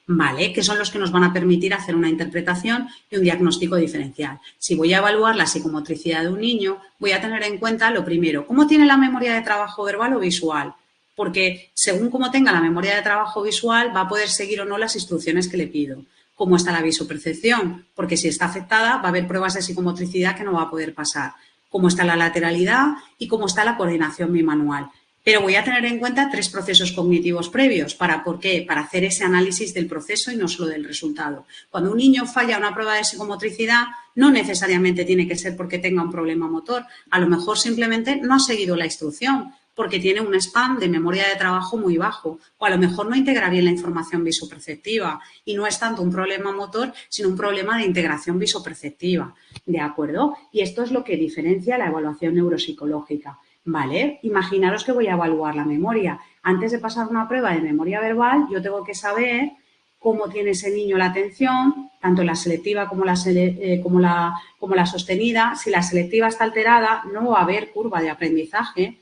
¿vale? Que son los que nos van a permitir hacer una interpretación y un diagnóstico diferencial. Si voy a evaluar la psicomotricidad de un niño, voy a tener en cuenta lo primero, ¿cómo tiene la memoria de trabajo verbal o visual? Porque según cómo tenga la memoria de trabajo visual, va a poder seguir o no las instrucciones que le pido. ¿Cómo está la visopercepción? Porque si está afectada, va a haber pruebas de psicomotricidad que no va a poder pasar. ¿Cómo está la lateralidad? Y cómo está la coordinación bimanual. Pero voy a tener en cuenta tres procesos cognitivos previos. ¿Por qué? Para hacer ese análisis del proceso y no solo del resultado. Cuando un niño falla una prueba de psicomotricidad, no necesariamente tiene que ser porque tenga un problema motor. A lo mejor simplemente no ha seguido la instrucción, porque tiene un spam de memoria de trabajo muy bajo, o a lo mejor no integra bien la información visoperceptiva y no es tanto un problema motor, sino un problema de integración visoperceptiva, ¿de acuerdo? Y esto es lo que diferencia la evaluación neuropsicológica, ¿vale? Imaginaros que voy a evaluar la memoria. Antes de pasar una prueba de memoria verbal, yo tengo que saber cómo tiene ese niño la atención, tanto la selectiva como la sostenida. Si la selectiva está alterada, no va a haber curva de aprendizaje.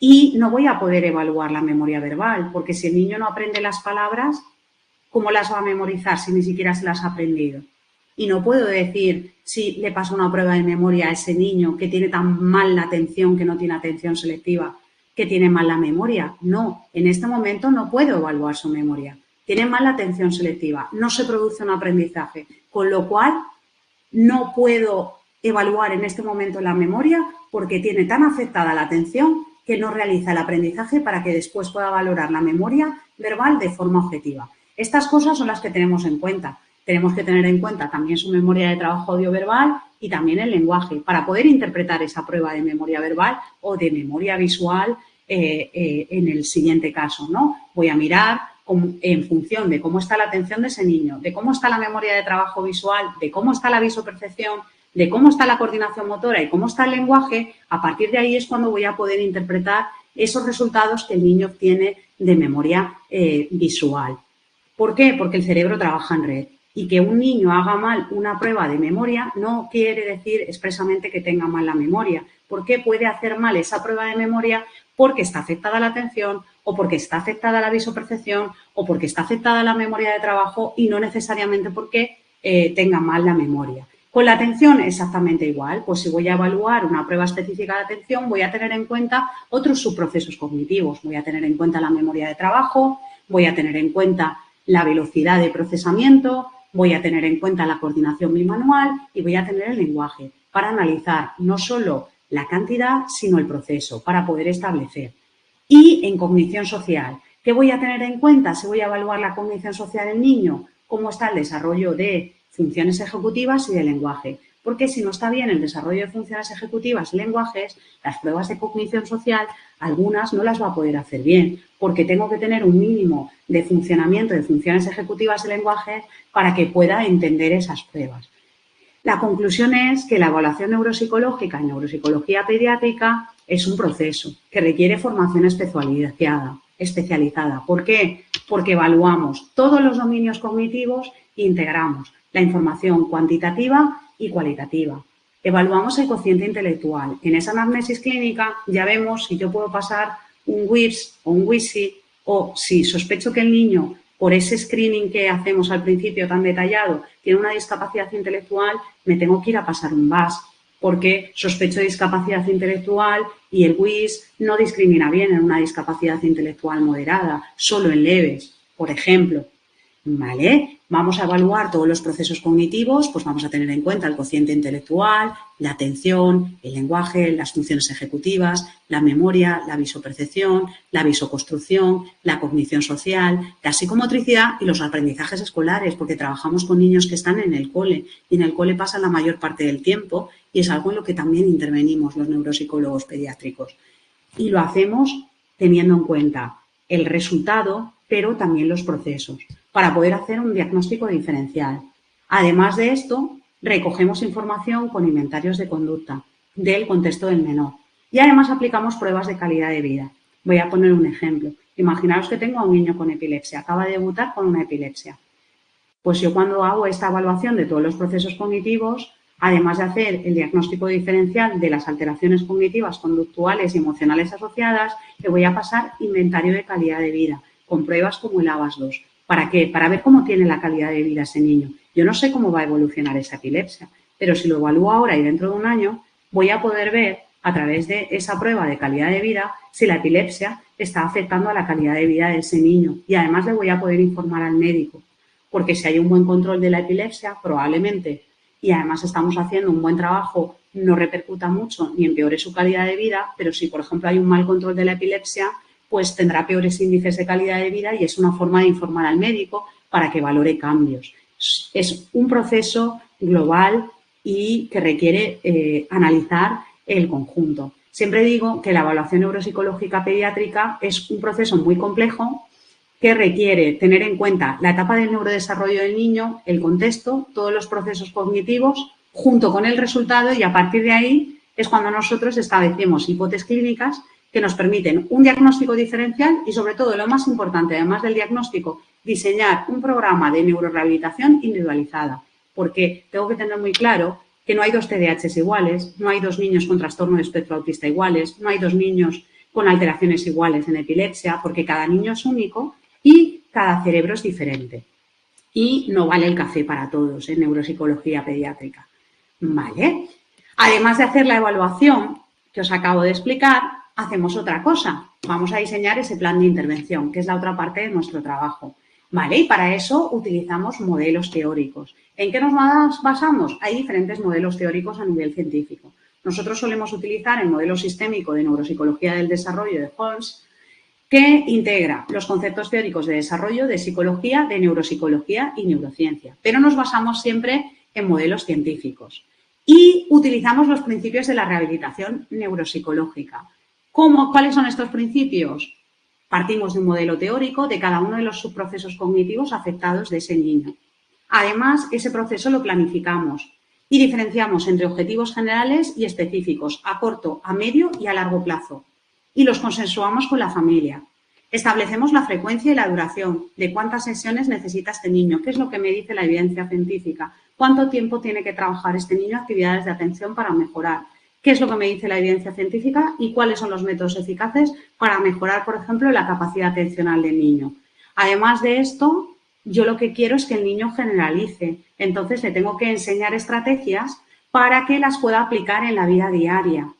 Y no voy a poder evaluar la memoria verbal, porque si el niño no aprende las palabras, ¿cómo las va a memorizar si ni siquiera se las ha aprendido? Y no puedo decir si le paso una prueba de memoria a ese niño que tiene tan mal la atención, que no tiene atención selectiva, que tiene mal la memoria. No, en este momento no puedo evaluar su memoria. Tiene mal la atención selectiva, no se produce un aprendizaje, con lo cual no puedo evaluar en este momento la memoria porque tiene tan afectada la atención que no realiza el aprendizaje para que después pueda valorar la memoria verbal de forma objetiva. Estas cosas son las que tenemos en cuenta. Tenemos que tener en cuenta también su memoria de trabajo audioverbal y también el lenguaje para poder interpretar esa prueba de memoria verbal o de memoria visual en el siguiente caso, ¿no? Voy a mirar en función de cómo está la atención de ese niño, de cómo está la memoria de trabajo visual, de cómo está la visopercepción, de cómo está la coordinación motora y cómo está el lenguaje. A partir de ahí es cuando voy a poder interpretar esos resultados que el niño obtiene de memoria visual. ¿Por qué? Porque el cerebro trabaja en red y que un niño haga mal una prueba de memoria no quiere decir expresamente que tenga mal la memoria. ¿Por qué puede hacer mal esa prueba de memoria? Porque está afectada la atención o porque está afectada la visopercepción o porque está afectada la memoria de trabajo y no necesariamente porque tenga mal la memoria. Con la atención exactamente igual, pues si voy a evaluar una prueba específica de atención voy a tener en cuenta otros subprocesos cognitivos, voy a tener en cuenta la memoria de trabajo, voy a tener en cuenta la velocidad de procesamiento, voy a tener en cuenta la coordinación bimanual y voy a tener el lenguaje para analizar no solo la cantidad sino el proceso para poder establecer. Y en cognición social, ¿qué voy a tener en cuenta si voy a evaluar la cognición social del niño? ¿Cómo está el desarrollo de funciones ejecutivas y de lenguaje? Porque si no está bien el desarrollo de funciones ejecutivas y lenguajes, las pruebas de cognición social, algunas no las va a poder hacer bien, porque tengo que tener un mínimo de funcionamiento de funciones ejecutivas y lenguajes para que pueda entender esas pruebas. La conclusión es que la evaluación neuropsicológica en neuropsicología pediátrica es un proceso que requiere formación especializada. ¿Por qué? Porque evaluamos todos los dominios cognitivos e integramos la información cuantitativa y cualitativa. Evaluamos el cociente intelectual. En esa anamnesis clínica ya vemos si yo puedo pasar un WIPS o un WISI o si sospecho que el niño, por ese screening que hacemos al principio tan detallado, tiene una discapacidad intelectual, me tengo que ir a pasar un VAS porque sospecho de discapacidad intelectual y el WIS no discrimina bien en una discapacidad intelectual moderada, solo en leves, por ejemplo. ¿Vale? Vamos a evaluar todos los procesos cognitivos, pues vamos a tener en cuenta el cociente intelectual, la atención, el lenguaje, las funciones ejecutivas, la memoria, la visopercepción, la visoconstrucción, la cognición social, la psicomotricidad y los aprendizajes escolares, porque trabajamos con niños que están en el cole y en el cole pasan la mayor parte del tiempo y es algo en lo que también intervenimos los neuropsicólogos pediátricos. Y lo hacemos teniendo en cuenta el resultado, pero también los procesos, para poder hacer un diagnóstico diferencial. Además de esto, recogemos información con inventarios de conducta del contexto del menor y además aplicamos pruebas de calidad de vida. Voy a poner un ejemplo. Imaginaos que tengo a un niño con epilepsia, acaba de debutar con una epilepsia. Pues yo cuando hago esta evaluación de todos los procesos cognitivos, además de hacer el diagnóstico diferencial de las alteraciones cognitivas, conductuales y emocionales asociadas, le voy a pasar inventario de calidad de vida con pruebas como el ABAS-2. ¿Para qué? Para ver cómo tiene la calidad de vida ese niño. Yo no sé cómo va a evolucionar esa epilepsia, pero si lo evalúo ahora y dentro de un año, voy a poder ver a través de esa prueba de calidad de vida si la epilepsia está afectando a la calidad de vida de ese niño. Y además le voy a poder informar al médico, porque si hay un buen control de la epilepsia, probablemente, y además estamos haciendo un buen trabajo, no repercuta mucho ni empeore su calidad de vida, pero si, por ejemplo, hay un mal control de la epilepsia, pues tendrá peores índices de calidad de vida y es una forma de informar al médico para que valore cambios. Es un proceso global y que requiere analizar el conjunto. Siempre digo que la evaluación neuropsicológica pediátrica es un proceso muy complejo que requiere tener en cuenta la etapa del neurodesarrollo del niño, el contexto, todos los procesos cognitivos, junto con el resultado y a partir de ahí es cuando nosotros establecemos hipótesis clínicas que nos permiten un diagnóstico diferencial y, sobre todo, lo más importante, además del diagnóstico, diseñar un programa de neurorehabilitación individualizada, porque tengo que tener muy claro que no hay dos TDAHs iguales, no hay dos niños con trastorno de espectro autista iguales, no hay dos niños con alteraciones iguales en epilepsia, porque cada niño es único y cada cerebro es diferente. Y no vale el café para todos en neuropsicología pediátrica. ¿Vale? Además de hacer la evaluación que os acabo de explicar, hacemos otra cosa. Vamos a diseñar ese plan de intervención, que es la otra parte de nuestro trabajo. ¿Vale? Y para eso utilizamos modelos teóricos. ¿En qué nos basamos? Hay diferentes modelos teóricos a nivel científico. Nosotros solemos utilizar el modelo sistémico de neuropsicología del desarrollo de Holmes, que integra los conceptos teóricos de desarrollo, de psicología, de neuropsicología y neurociencia. Pero nos basamos siempre en modelos científicos. Y utilizamos los principios de la rehabilitación neuropsicológica. ¿Cuáles son estos principios? Partimos de un modelo teórico de cada uno de los subprocesos cognitivos afectados de ese niño. Además, ese proceso lo planificamos y diferenciamos entre objetivos generales y específicos a corto, a medio y a largo plazo. Y los consensuamos con la familia. Establecemos la frecuencia y la duración de cuántas sesiones necesita este niño, qué es lo que me dice la evidencia científica, cuánto tiempo tiene que trabajar este niño actividades de atención para mejorar, qué es lo que me dice la evidencia científica y cuáles son los métodos eficaces para mejorar, por ejemplo, la capacidad atencional del niño. Además de esto, yo lo que quiero es que el niño generalice, entonces le tengo que enseñar estrategias para que las pueda aplicar en la vida diaria,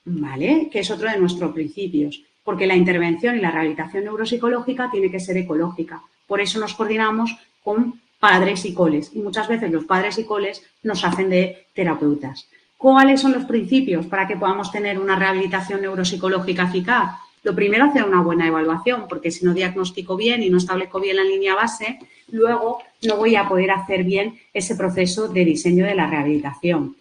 ¿vale? Que es otro de nuestros principios, porque la intervención y la rehabilitación neuropsicológica tiene que ser ecológica. Por eso nos coordinamos con padres y coles y muchas veces los padres y coles nos hacen de terapeutas. ¿Cuáles son los principios para que podamos tener una rehabilitación neuropsicológica eficaz? Lo primero, hacer una buena evaluación, porque si no diagnostico bien y no establezco bien la línea base, luego no voy a poder hacer bien ese proceso de diseño de la rehabilitación.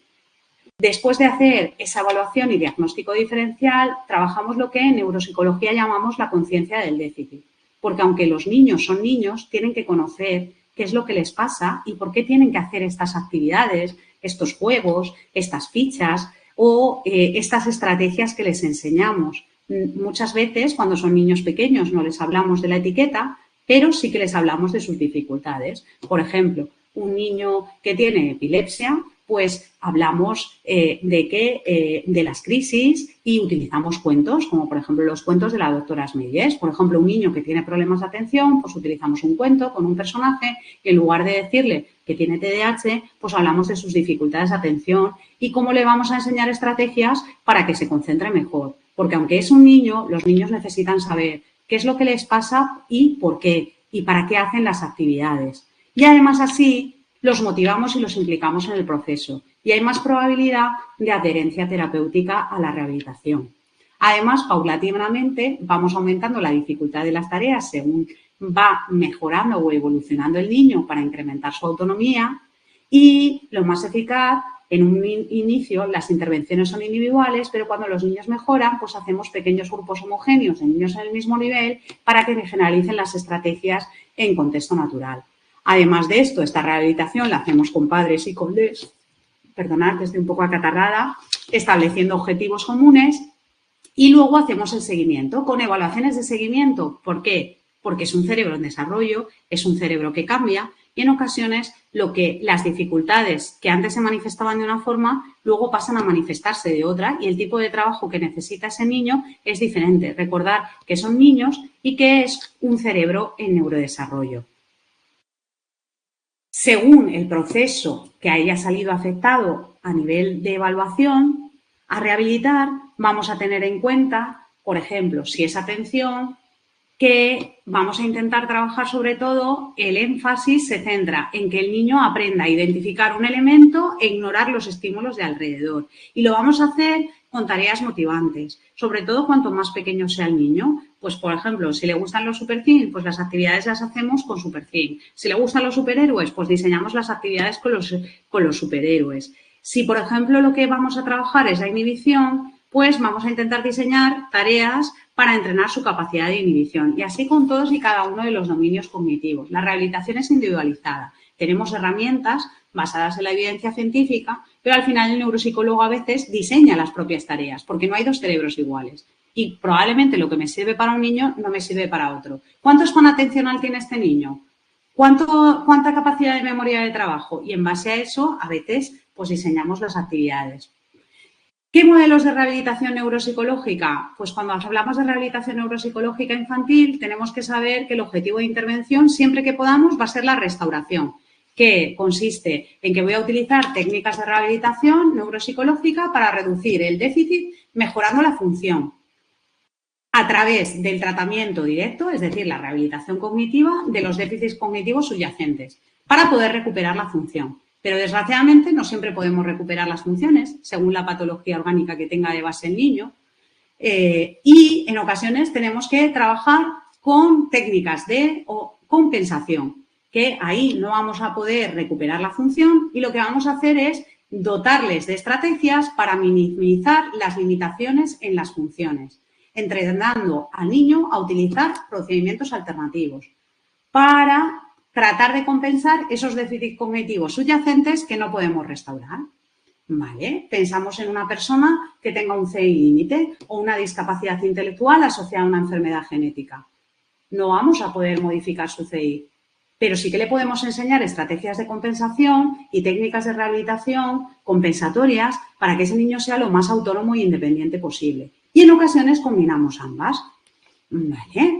Después de hacer esa evaluación y diagnóstico diferencial, trabajamos lo que en neuropsicología llamamos la conciencia del déficit. Porque aunque los niños son niños, tienen que conocer qué es lo que les pasa y por qué tienen que hacer estas actividades, estos juegos, estas fichas o estas estrategias que les enseñamos. Muchas veces, cuando son niños pequeños, no les hablamos de la etiqueta, pero sí que les hablamos de sus dificultades. Por ejemplo, un niño que tiene epilepsia, pues hablamos de las crisis y utilizamos cuentos, como por ejemplo los cuentos de la doctora Smeyes. Por ejemplo, un niño que tiene problemas de atención, pues utilizamos un cuento con un personaje y en lugar de decirle que tiene TDAH, pues hablamos de sus dificultades de atención y cómo le vamos a enseñar estrategias para que se concentre mejor. Porque aunque es un niño, los niños necesitan saber qué es lo que les pasa y por qué y para qué hacen las actividades. Y además así los motivamos y los implicamos en el proceso y hay más probabilidad de adherencia terapéutica a la rehabilitación. Además, paulatinamente vamos aumentando la dificultad de las tareas según va mejorando o evolucionando el niño para incrementar su autonomía y lo más eficaz, en un inicio las intervenciones son individuales, pero cuando los niños mejoran, pues hacemos pequeños grupos homogéneos de niños en el mismo nivel para que generalicen las estrategias en contexto natural. Además de esto, esta rehabilitación la hacemos con padres y con perdonad que estoy un poco acatarrada, estableciendo objetivos comunes y luego hacemos el seguimiento con evaluaciones de seguimiento. ¿Por qué? Porque es un cerebro en desarrollo, es un cerebro que cambia y en ocasiones las dificultades que antes se manifestaban de una forma luego pasan a manifestarse de otra y el tipo de trabajo que necesita ese niño es diferente. Recordar que son niños y que es un cerebro en neurodesarrollo. Según el proceso que haya salido afectado a nivel de evaluación, a rehabilitar, vamos a tener en cuenta, por ejemplo, si es atención, que vamos a intentar trabajar sobre todo, el énfasis se centra en que el niño aprenda a identificar un elemento e ignorar los estímulos de alrededor. Y lo vamos a hacer con tareas motivantes, sobre todo cuanto más pequeño sea el niño. Pues, por ejemplo, si le gustan los superthings, pues las actividades las hacemos con superthings. Si le gustan los superhéroes, pues diseñamos las actividades con los superhéroes. Si, por ejemplo, lo que vamos a trabajar es la inhibición, pues vamos a intentar diseñar tareas para entrenar su capacidad de inhibición. Y así con todos y cada uno de los dominios cognitivos. La rehabilitación es individualizada. Tenemos herramientas basadas en la evidencia científica, pero al final el neuropsicólogo a veces diseña las propias tareas, porque no hay dos cerebros iguales. Y probablemente lo que me sirve para un niño no me sirve para otro. ¿Cuánto span atencional tiene este niño? ¿Cuánta capacidad de memoria de trabajo? Y en base a eso, a veces, pues diseñamos las actividades. ¿Qué modelos de rehabilitación neuropsicológica? Pues cuando hablamos de rehabilitación neuropsicológica infantil, tenemos que saber que el objetivo de intervención, siempre que podamos, va a ser la restauración, que consiste en que voy a utilizar técnicas de rehabilitación neuropsicológica para reducir el déficit, mejorando la función, a través del tratamiento directo, es decir, la rehabilitación cognitiva de los déficits cognitivos subyacentes, para poder recuperar la función. Pero, desgraciadamente, no siempre podemos recuperar las funciones, según la patología orgánica que tenga de base el niño. Y, en ocasiones, tenemos que trabajar con técnicas de compensación, que ahí no vamos a poder recuperar la función y lo que vamos a hacer es dotarles de estrategias para minimizar las limitaciones en las funciones, entrenando al niño a utilizar procedimientos alternativos para tratar de compensar esos déficits cognitivos subyacentes que no podemos restaurar. ¿Vale? Pensamos en una persona que tenga un CI límite o una discapacidad intelectual asociada a una enfermedad genética. No vamos a poder modificar su CI, pero sí que le podemos enseñar estrategias de compensación y técnicas de rehabilitación compensatorias para que ese niño sea lo más autónomo e independiente posible. Y en ocasiones combinamos ambas. ¿Vale?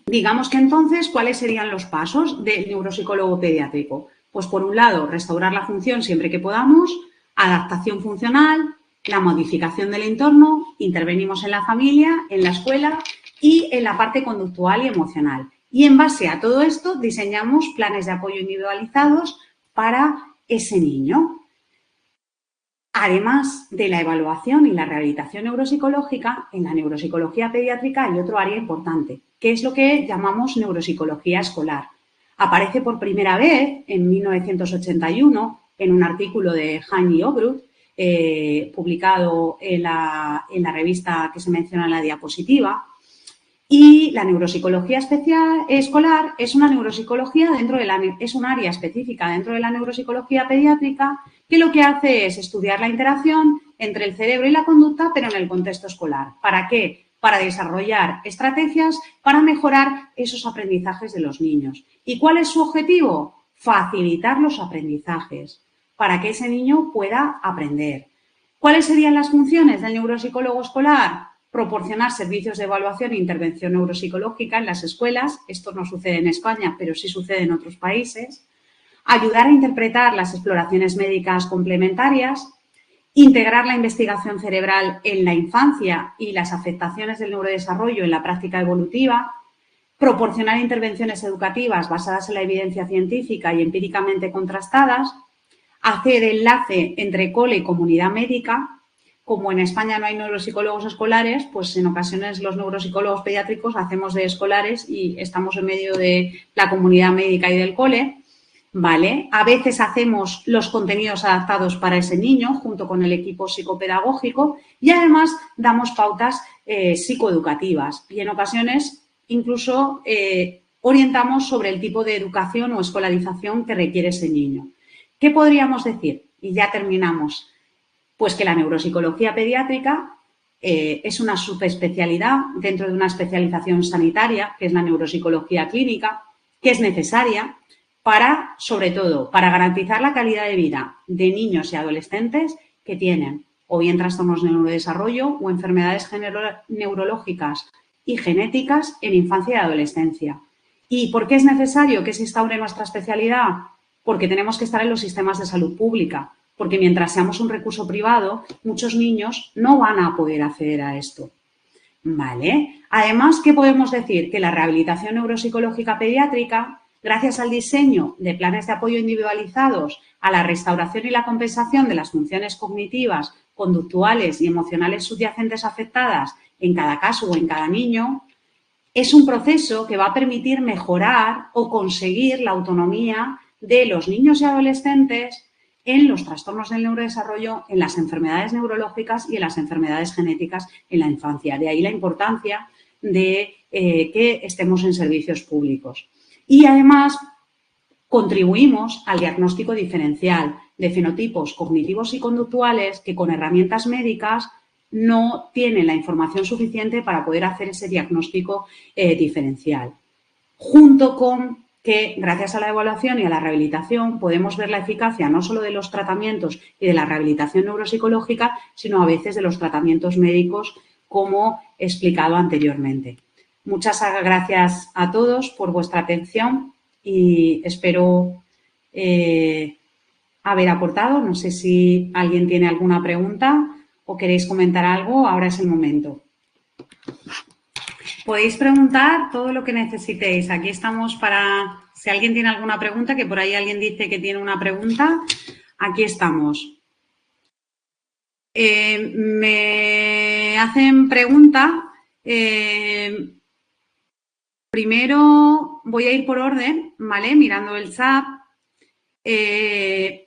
Digamos que entonces, ¿cuáles serían los pasos del neuropsicólogo pediátrico? Pues por un lado, restaurar la función siempre que podamos, adaptación funcional, la modificación del entorno, intervenimos en la familia, en la escuela y en la parte conductual y emocional. Y en base a todo esto diseñamos planes de apoyo individualizados para ese niño. Además de la evaluación y la rehabilitación neuropsicológica, en la neuropsicología pediátrica hay otro área importante, que es lo que llamamos neuropsicología escolar. Aparece por primera vez en 1981 en un artículo de Han y Obrut, publicado en la revista que se menciona en la diapositiva. Y la neuropsicología escolar es una neuropsicología es un área específica dentro de la neuropsicología pediátrica que lo que hace es estudiar la interacción entre el cerebro y la conducta, pero en el contexto escolar. ¿Para qué? Para desarrollar estrategias para mejorar esos aprendizajes de los niños. ¿Y cuál es su objetivo? Facilitar los aprendizajes para que ese niño pueda aprender. ¿Cuáles serían las funciones del neuropsicólogo escolar? Proporcionar servicios de evaluación e intervención neuropsicológica en las escuelas. Esto no sucede en España, pero sí sucede en otros países. Ayudar a interpretar las exploraciones médicas complementarias. Integrar la investigación cerebral en la infancia y las afectaciones del neurodesarrollo en la práctica evolutiva. Proporcionar intervenciones educativas basadas en la evidencia científica y empíricamente contrastadas. Hacer enlace entre cole y comunidad médica. Como en España no hay neuropsicólogos escolares, pues en ocasiones los neuropsicólogos pediátricos hacemos de escolares y estamos en medio de la comunidad médica y del cole, ¿vale? A veces hacemos los contenidos adaptados para ese niño junto con el equipo psicopedagógico y además damos pautas psicoeducativas y en ocasiones incluso orientamos sobre el tipo de educación o escolarización que requiere ese niño. ¿Qué podríamos decir? Y ya terminamos. Pues que la neuropsicología pediátrica es una subespecialidad dentro de una especialización sanitaria, que es la neuropsicología clínica, que es necesaria para, sobre todo, para garantizar la calidad de vida de niños y adolescentes que tienen o bien trastornos de neurodesarrollo o enfermedades neurológicas y genéticas en infancia y adolescencia. ¿Y por qué es necesario que se instaure nuestra especialidad? Porque tenemos que estar en los sistemas de salud pública. Porque mientras seamos un recurso privado, muchos niños no van a poder acceder a esto. ¿Vale? Además, ¿qué podemos decir? Que la rehabilitación neuropsicológica pediátrica, gracias al diseño de planes de apoyo individualizados, a la restauración y la compensación de las funciones cognitivas, conductuales y emocionales subyacentes afectadas en cada caso o en cada niño, es un proceso que va a permitir mejorar o conseguir la autonomía de los niños y adolescentes en los trastornos del neurodesarrollo, en las enfermedades neurológicas y en las enfermedades genéticas en la infancia. De ahí la importancia de que estemos en servicios públicos. Y además contribuimos al diagnóstico diferencial de fenotipos cognitivos y conductuales que con herramientas médicas no tienen la información suficiente para poder hacer ese diagnóstico diferencial. Junto con que gracias a la evaluación y a la rehabilitación podemos ver la eficacia no solo de los tratamientos y de la rehabilitación neuropsicológica, sino a veces de los tratamientos médicos, como he explicado anteriormente. Muchas gracias a todos por vuestra atención y espero haber aportado. No sé si alguien tiene alguna pregunta o queréis comentar algo. Ahora es el momento. Podéis preguntar todo lo que necesitéis. Aquí estamos para, si alguien tiene alguna pregunta, que por ahí alguien dice que tiene una pregunta, aquí estamos. Me hacen pregunta. Primero voy a ir por orden, ¿vale? Mirando el chat.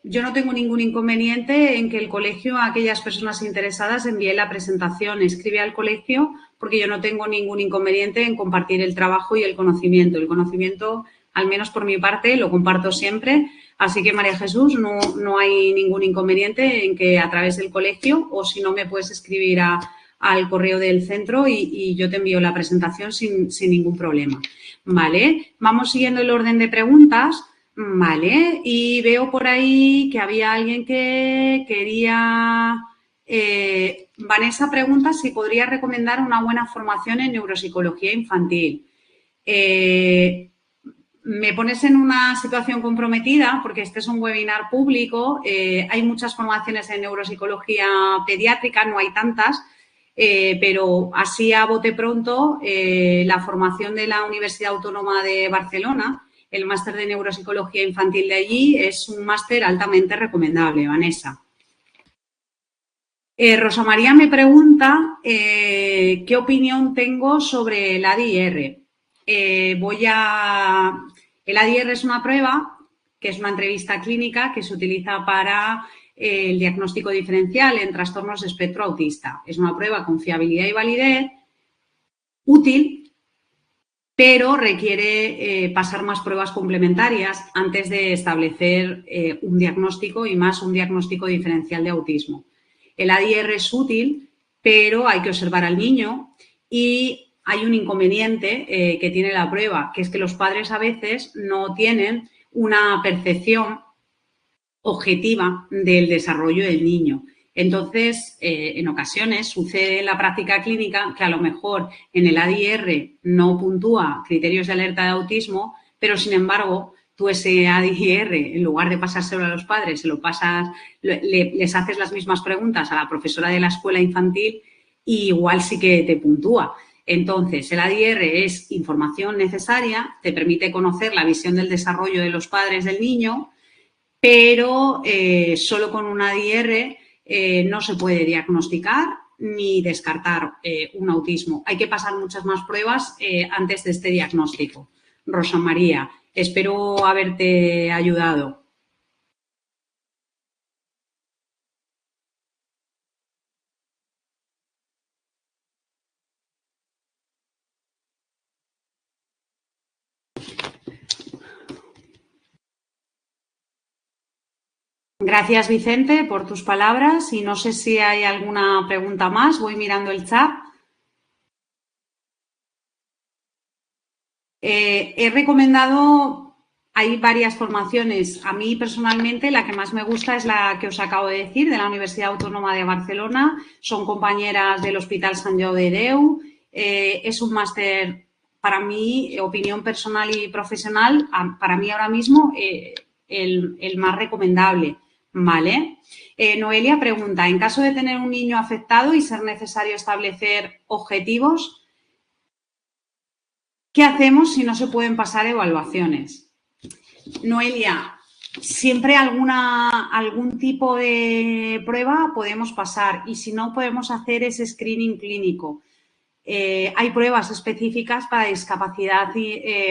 Yo no tengo ningún inconveniente en que el colegio a aquellas personas interesadas envíe la presentación, escribe al colegio, porque yo no tengo ningún inconveniente en compartir el trabajo y el conocimiento. El conocimiento, al menos por mi parte, lo comparto siempre. Así que, María Jesús, no hay ningún inconveniente en que a través del colegio, o si no, me puedes escribir al correo del centro y yo te envío la presentación sin ningún problema. ¿Vale? Vamos siguiendo el orden de preguntas. Vale, y veo por ahí que había alguien que quería... Vanessa pregunta si podría recomendar una buena formación en neuropsicología infantil. Me pones en una situación comprometida porque este es un webinar público. Hay muchas formaciones en neuropsicología pediátrica, no hay tantas, pero así a bote pronto, la formación de la Universidad Autónoma de Barcelona, el máster de neuropsicología infantil de allí, es un máster altamente recomendable, Vanessa. Rosa María me pregunta qué opinión tengo sobre el ADIR. El ADIR es una prueba que es una entrevista clínica que se utiliza para el diagnóstico diferencial en trastornos de espectro autista. Es una prueba con fiabilidad y validez útil, pero requiere pasar más pruebas complementarias antes de establecer un diagnóstico y más un diagnóstico diferencial de autismo. El ADIR es útil, pero hay que observar al niño y hay un inconveniente que tiene la prueba, que es que los padres a veces no tienen una percepción objetiva del desarrollo del niño. Entonces, en ocasiones sucede en la práctica clínica que a lo mejor en el ADIR no puntúa criterios de alerta de autismo, pero sin embargo, tú ese ADIR, en lugar de pasárselo a los padres, se lo pasas, les haces las mismas preguntas a la profesora de la escuela infantil y igual sí que te puntúa. Entonces, el ADIR es información necesaria, te permite conocer la visión del desarrollo de los padres del niño, pero solo con un ADIR no se puede diagnosticar ni descartar un autismo. Hay que pasar muchas más pruebas antes de este diagnóstico. Rosa María, espero haberte ayudado. Gracias, Vicente, por tus palabras y no sé si hay alguna pregunta más. Voy mirando el chat. He recomendado, hay varias formaciones. A mí personalmente la que más me gusta es la que os acabo de decir, de la Universidad Autónoma de Barcelona. Son compañeras del Hospital Sant Jou de Déu. Es un máster, para mí, opinión personal y profesional, para mí ahora mismo el más recomendable. ¿Vale? Noelia pregunta, en caso de tener un niño afectado y ser necesario establecer objetivos, ¿qué hacemos si no se pueden pasar evaluaciones? Noelia, siempre algún tipo de prueba podemos pasar y si no podemos hacer ese screening clínico. Hay pruebas específicas para discapacidad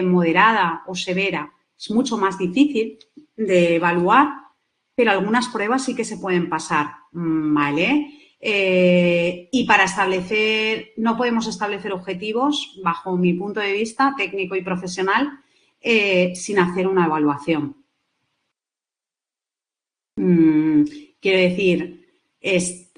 moderada o severa. Es mucho más difícil de evaluar, pero algunas pruebas sí que se pueden pasar, ¿vale? Y para no podemos establecer objetivos, bajo mi punto de vista técnico y profesional, sin hacer una evaluación. Quiero decir,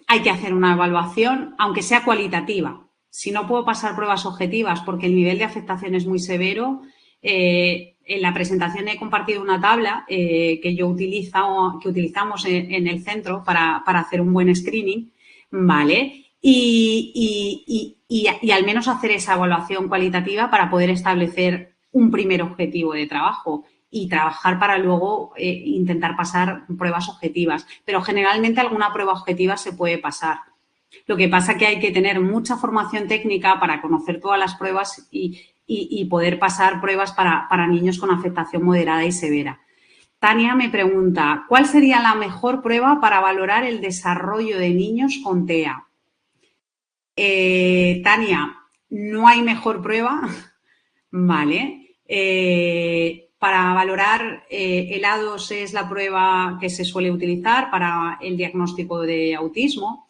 hay que hacer una evaluación, aunque sea cualitativa. Si no puedo pasar pruebas objetivas porque el nivel de afectación es muy severo, en la presentación he compartido una tabla que utilizamos en el centro para hacer un buen screening, ¿vale? Y al menos hacer esa evaluación cualitativa para poder establecer un primer objetivo de trabajo y trabajar para luego intentar pasar pruebas objetivas. Pero generalmente alguna prueba objetiva se puede pasar. Lo que pasa es que hay que tener mucha formación técnica para conocer todas las pruebas y poder pasar pruebas para niños con afectación moderada y severa. Tania me pregunta, ¿cuál sería la mejor prueba para valorar el desarrollo de niños con TEA? Tania, no hay mejor prueba, ¿vale? Para valorar el A2 es la prueba que se suele utilizar para el diagnóstico de autismo,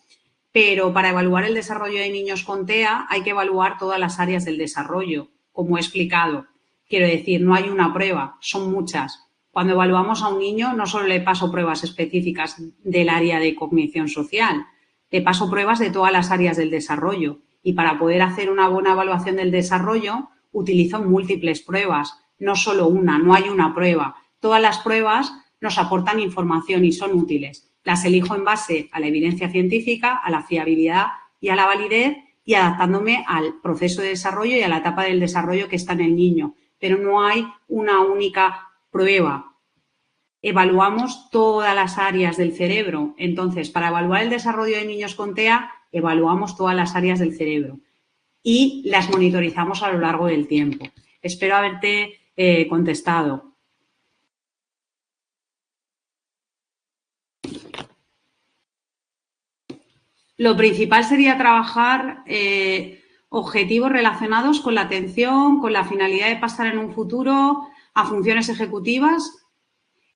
pero para evaluar el desarrollo de niños con TEA hay que evaluar todas las áreas del desarrollo, como he explicado. Quiero decir, no hay una prueba, son muchas. Cuando evaluamos a un niño no solo le paso pruebas específicas del área de cognición social, le paso pruebas de todas las áreas del desarrollo y para poder hacer una buena evaluación del desarrollo utilizo múltiples pruebas, no solo una, no hay una prueba. Todas las pruebas nos aportan información y son útiles. Las elijo en base a la evidencia científica, a la fiabilidad y a la validez y adaptándome al proceso de desarrollo y a la etapa del desarrollo que está en el niño. Pero no hay una única prueba. Evaluamos todas las áreas del cerebro. Entonces, para evaluar el desarrollo de niños con TEA, evaluamos todas las áreas del cerebro y las monitorizamos a lo largo del tiempo. Espero haberte contestado. Lo principal sería trabajar objetivos relacionados con la atención, con la finalidad de pasar en un futuro a funciones ejecutivas.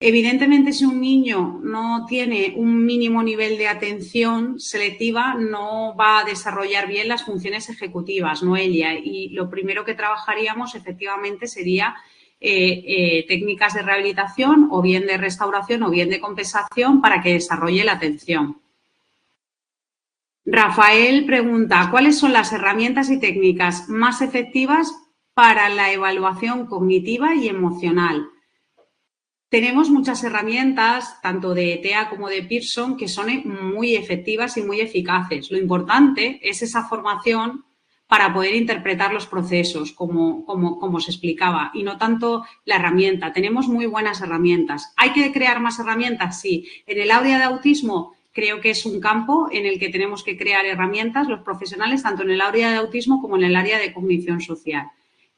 Evidentemente, si un niño no tiene un mínimo nivel de atención selectiva, no va a desarrollar bien las funciones ejecutivas, Noelia. Y lo primero que trabajaríamos, efectivamente, sería técnicas de rehabilitación o bien de restauración o bien de compensación para que desarrolle la atención. Rafael pregunta, ¿cuáles son las herramientas y técnicas más efectivas para la evaluación cognitiva y emocional? Tenemos muchas herramientas, tanto de TEA como de Pearson, que son muy efectivas y muy eficaces. Lo importante es esa formación para poder interpretar los procesos, como os explicaba, y no tanto la herramienta. Tenemos muy buenas herramientas. ¿Hay que crear más herramientas? Sí. En el área de autismo creo que es un campo en el que tenemos que crear herramientas los profesionales, tanto en el área de autismo como en el área de cognición social.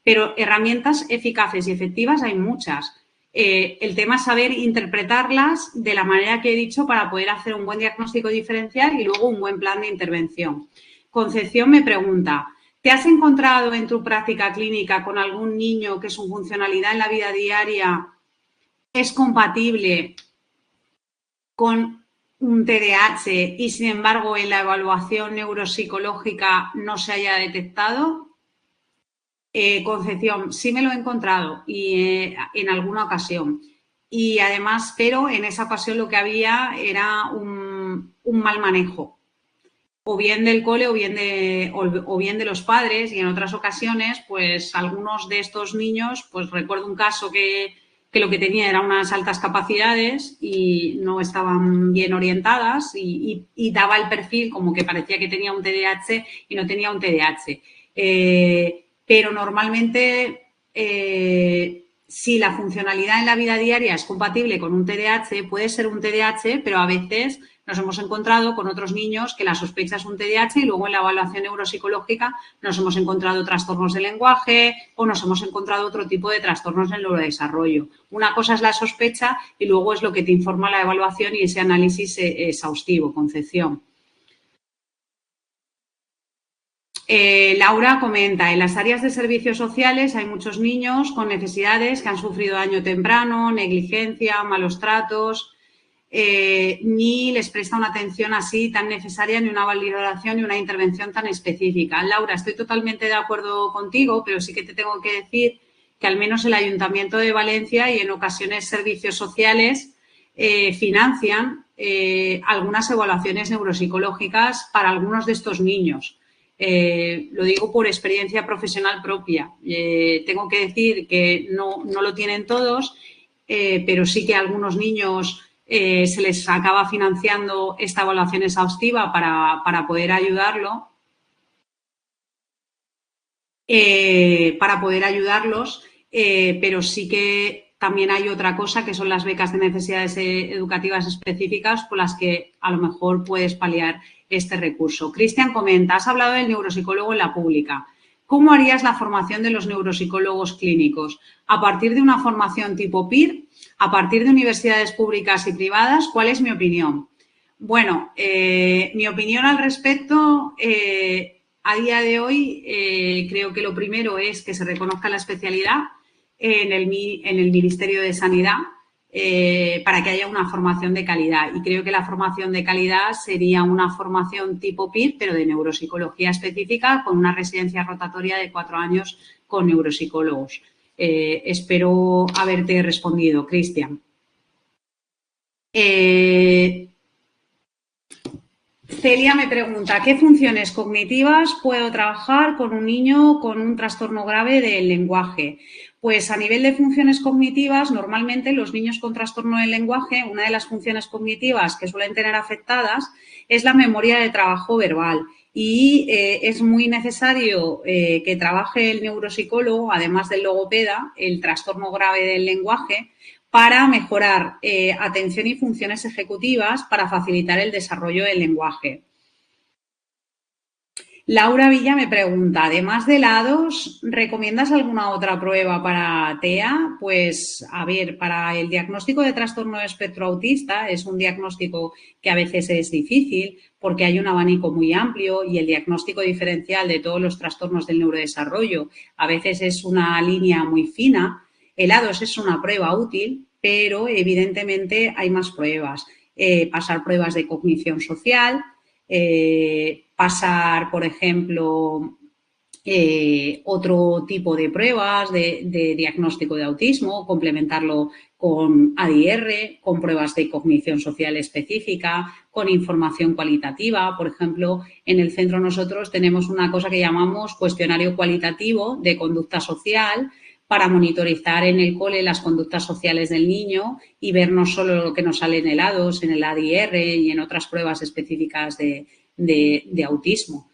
Pero herramientas eficaces y efectivas hay muchas. El tema es saber interpretarlas de la manera que he dicho para poder hacer un buen diagnóstico diferencial y luego un buen plan de intervención. Concepción me pregunta, ¿te has encontrado en tu práctica clínica con algún niño que su funcionalidad en la vida diaria es compatible con un TDAH y, sin embargo, en la evaluación neuropsicológica no se haya detectado? Concepción, sí me lo he encontrado y en alguna ocasión. Y además, pero en esa ocasión lo que había era un mal manejo, o bien del cole o bien de los padres, y en otras ocasiones, pues algunos de estos niños, pues recuerdo un caso que lo que tenía eran unas altas capacidades y no estaban bien orientadas y daba el perfil como que parecía que tenía un TDAH y no tenía un TDAH. Pero normalmente, si la funcionalidad en la vida diaria es compatible con un TDAH, puede ser un TDAH, pero a veces nos hemos encontrado con otros niños que la sospecha es un TDAH y luego en la evaluación neuropsicológica nos hemos encontrado trastornos del lenguaje o nos hemos encontrado otro tipo de trastornos del neurodesarrollo. Una cosa es la sospecha y luego es lo que te informa la evaluación y ese análisis exhaustivo, Concepción. Laura comenta, en las áreas de servicios sociales hay muchos niños con necesidades que han sufrido daño temprano, negligencia, malos tratos, ni les presta una atención así tan necesaria ni una valoración ni una intervención tan específica. Laura, estoy totalmente de acuerdo contigo, pero sí que te tengo que decir que al menos el Ayuntamiento de Valencia y en ocasiones servicios sociales financian algunas evaluaciones neuropsicológicas para algunos de estos niños. Lo digo por experiencia profesional propia. Tengo que decir que no lo tienen todos, pero sí que a algunos niños se les acaba financiando esta evaluación exhaustiva para poder ayudarlo. Pero sí que también hay otra cosa que son las becas de necesidades educativas específicas con las que a lo mejor puedes paliar este recurso. Cristian comenta, has hablado del neuropsicólogo en la pública. ¿Cómo harías la formación de los neuropsicólogos clínicos? ¿A partir de una formación tipo PIR? ¿A partir de universidades públicas y privadas? ¿Cuál es mi opinión? Bueno, mi opinión al respecto, a día de hoy, creo que lo primero es que se reconozca la especialidad en el Ministerio de Sanidad para que haya una formación de calidad. Y creo que la formación de calidad sería una formación tipo PIR, pero de neuropsicología específica, con una residencia rotatoria de 4 años con neuropsicólogos. Espero haberte respondido, Cristian. Celia me pregunta, ¿qué funciones cognitivas puedo trabajar con un niño con un trastorno grave del lenguaje? Pues a nivel de funciones cognitivas, normalmente los niños con trastorno del lenguaje, una de las funciones cognitivas que suelen tener afectadas es la memoria de trabajo verbal. Y es muy necesario que trabaje el neuropsicólogo, además del logopeda, el trastorno grave del lenguaje, para mejorar atención y funciones ejecutivas para facilitar el desarrollo del lenguaje. Laura Villa me pregunta, además de la A2, ¿recomiendas alguna otra prueba para TEA? Pues, a ver, para el diagnóstico de trastorno de espectro autista es un diagnóstico que a veces es difícil porque hay un abanico muy amplio y el diagnóstico diferencial de todos los trastornos del neurodesarrollo a veces es una línea muy fina. El A2 es una prueba útil, pero evidentemente hay más pruebas. Pasar pruebas de cognición social, pasar, por ejemplo, otro tipo de pruebas de diagnóstico de autismo, complementarlo con ADR, con pruebas de cognición social específica, con información cualitativa. Por ejemplo, en el centro nosotros tenemos una cosa que llamamos cuestionario cualitativo de conducta social para monitorizar en el cole las conductas sociales del niño y ver no solo lo que nos sale en el ADOS, en el ADR y en otras pruebas específicas de autismo.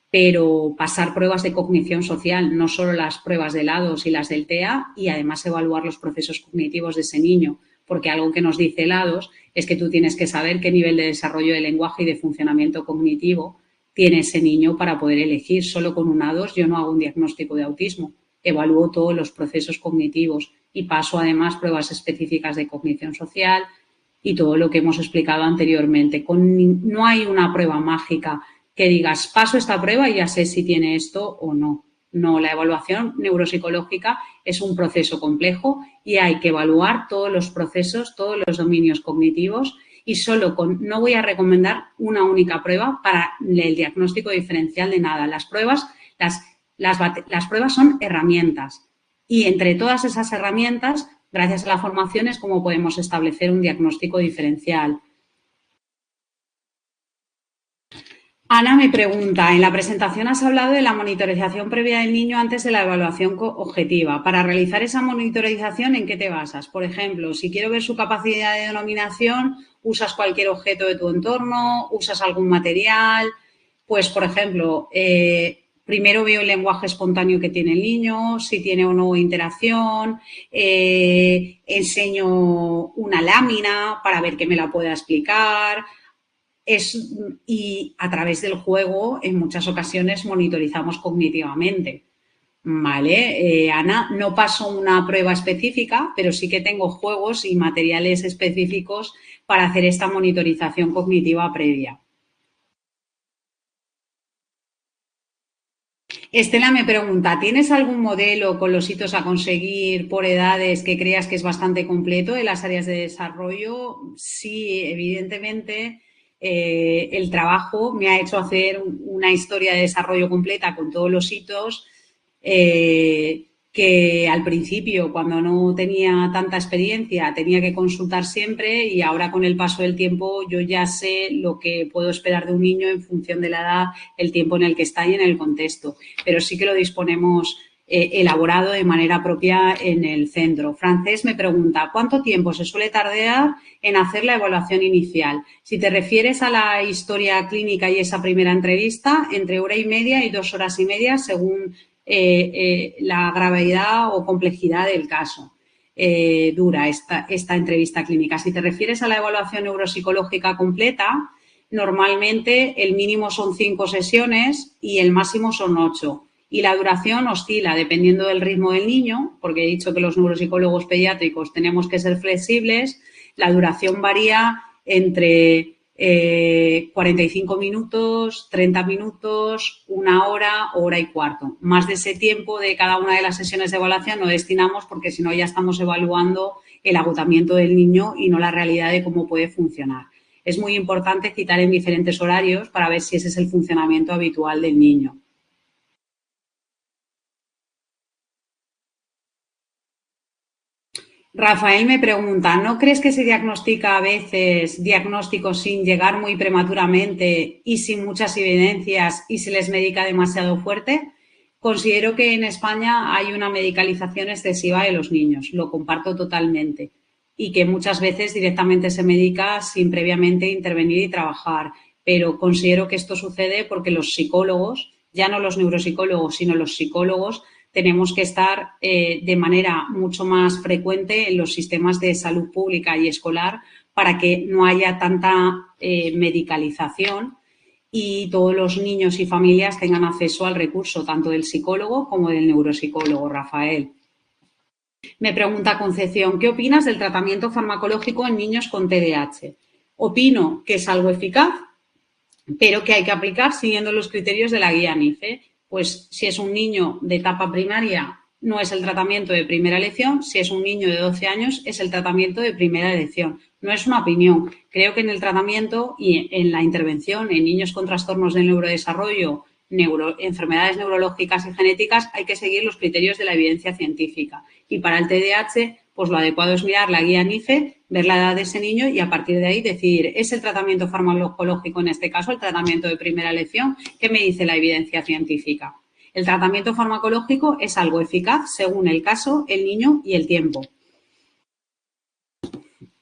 Pero pasar pruebas de cognición social, no solo las pruebas del ADOS y las del TEA, y además evaluar los procesos cognitivos de ese niño, porque algo que nos dice el ADOS es que tú tienes que saber qué nivel de desarrollo de lenguaje y de funcionamiento cognitivo tiene ese niño para poder elegir. Solo con un ADOS yo no hago un diagnóstico de autismo, evalúo todos los procesos cognitivos y paso además pruebas específicas de cognición social y todo lo que hemos explicado anteriormente. No hay una prueba mágica que digas, paso esta prueba y ya sé si tiene esto o no. No, la evaluación neuropsicológica es un proceso complejo y hay que evaluar todos los procesos, todos los dominios cognitivos y no voy a recomendar una única prueba para el diagnóstico diferencial de nada. Las pruebas son herramientas y entre todas esas herramientas, gracias a la formación, es como podemos establecer un diagnóstico diferencial. Ana me pregunta, en la presentación has hablado de la monitorización previa del niño antes de la evaluación objetiva. Para realizar esa monitorización, ¿en qué te basas? Por ejemplo, si quiero ver su capacidad de denominación, ¿usas cualquier objeto de tu entorno? ¿Usas algún material? Pues, por ejemplo, primero veo el lenguaje espontáneo que tiene el niño, si tiene o no interacción, enseño una lámina para ver que me la pueda explicar. Y a través del juego, en muchas ocasiones, monitorizamos cognitivamente. ¿Vale? Ana, no paso una prueba específica, pero sí que tengo juegos y materiales específicos para hacer esta monitorización cognitiva previa. Estela me pregunta, ¿tienes algún modelo con los hitos a conseguir por edades que creas que es bastante completo en las áreas de desarrollo? Sí, evidentemente. El trabajo me ha hecho hacer una historia de desarrollo completa con todos los hitos que al principio, cuando no tenía tanta experiencia, tenía que consultar siempre y ahora con el paso del tiempo yo ya sé lo que puedo esperar de un niño en función de la edad, el tiempo en el que está y en el contexto. Pero sí que lo disponemos elaborado de manera propia en el centro. Francés me pregunta, ¿cuánto tiempo se suele tardar en hacer la evaluación inicial? Si te refieres a la historia clínica y esa primera entrevista, entre 1 hora y media y 2 horas y media, según la gravedad o complejidad del caso. Dura esta entrevista clínica. Si te refieres a la evaluación neuropsicológica completa, normalmente el mínimo son 5 sesiones y el máximo son 8. Y la duración oscila dependiendo del ritmo del niño, porque he dicho que los neuropsicólogos pediátricos tenemos que ser flexibles. La duración varía entre 45 minutos, 30 minutos, 1 hora, hora y cuarto. Más de ese tiempo de cada una de las sesiones de evaluación no destinamos porque si no ya estamos evaluando el agotamiento del niño y no la realidad de cómo puede funcionar. Es muy importante citar en diferentes horarios para ver si ese es el funcionamiento habitual del niño. Rafael me pregunta, ¿no crees que se diagnostica a veces diagnósticos sin llegar muy prematuramente y sin muchas evidencias y se les medica demasiado fuerte? Considero que en España hay una medicalización excesiva de los niños, lo comparto totalmente, y que muchas veces directamente se medica sin previamente intervenir y trabajar, pero considero que esto sucede porque los psicólogos, ya no los neuropsicólogos, sino los psicólogos, tenemos que estar de manera mucho más frecuente en los sistemas de salud pública y escolar para que no haya tanta medicalización y todos los niños y familias tengan acceso al recurso tanto del psicólogo como del neuropsicólogo, Rafael. Me pregunta Concepción, ¿qué opinas del tratamiento farmacológico en niños con TDAH? Opino que es algo eficaz, pero que hay que aplicar siguiendo los criterios de la guía NICE. Pues si es un niño de etapa primaria, no es el tratamiento de primera elección. Si es un niño de 12 años, es el tratamiento de primera elección. No es una opinión. Creo que en el tratamiento y en la intervención en niños con trastornos del neurodesarrollo, enfermedades neurológicas y genéticas, hay que seguir los criterios de la evidencia científica. Y para el TDAH, pues lo adecuado es mirar la guía NICE, ver la edad de ese niño y a partir de ahí decidir, ¿es el tratamiento farmacológico en este caso el tratamiento de primera elección? ¿Qué me dice la evidencia científica? El tratamiento farmacológico es algo eficaz según el caso, el niño y el tiempo.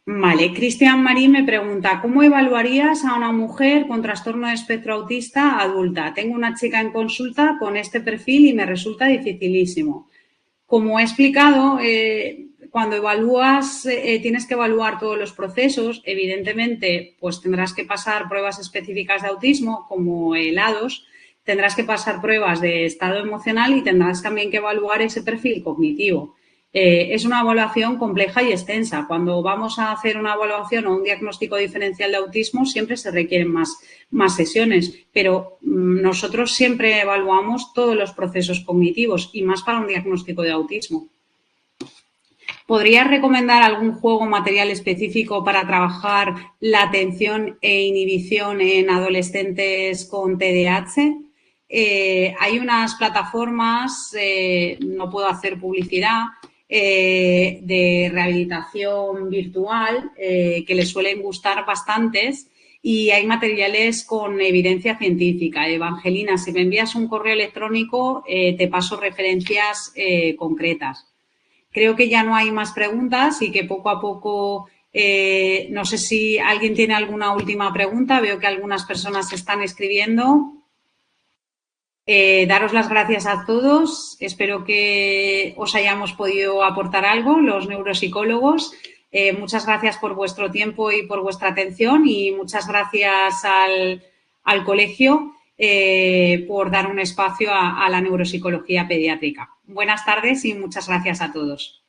Vale, Cristian Marín me pregunta, ¿cómo evaluarías a una mujer con trastorno de espectro autista adulta? Tengo una chica en consulta con este perfil y me resulta dificilísimo. Como he explicado, cuando evalúas, tienes que evaluar todos los procesos. Evidentemente, pues tendrás que pasar pruebas específicas de autismo, como el ADOS, tendrás que pasar pruebas de estado emocional y tendrás también que evaluar ese perfil cognitivo. Es una evaluación compleja y extensa. Cuando vamos a hacer una evaluación o un diagnóstico diferencial de autismo, siempre se requieren más sesiones, pero nosotros siempre evaluamos todos los procesos cognitivos y más para un diagnóstico de autismo. ¿Podrías recomendar algún juego o material específico para trabajar la atención e inhibición en adolescentes con TDAH? Hay unas plataformas, no puedo hacer publicidad, de rehabilitación virtual que les suelen gustar bastantes y hay materiales con evidencia científica. Evangelina, si me envías un correo electrónico, te paso referencias concretas. Creo que ya no hay más preguntas y que poco a poco, no sé si alguien tiene alguna última pregunta. Veo que algunas personas están escribiendo. Daros las gracias a todos. Espero que os hayamos podido aportar algo, los neuropsicólogos. Muchas gracias por vuestro tiempo y por vuestra atención y muchas gracias al colegio por dar un espacio a la neuropsicología pediátrica. Buenas tardes y muchas gracias a todos.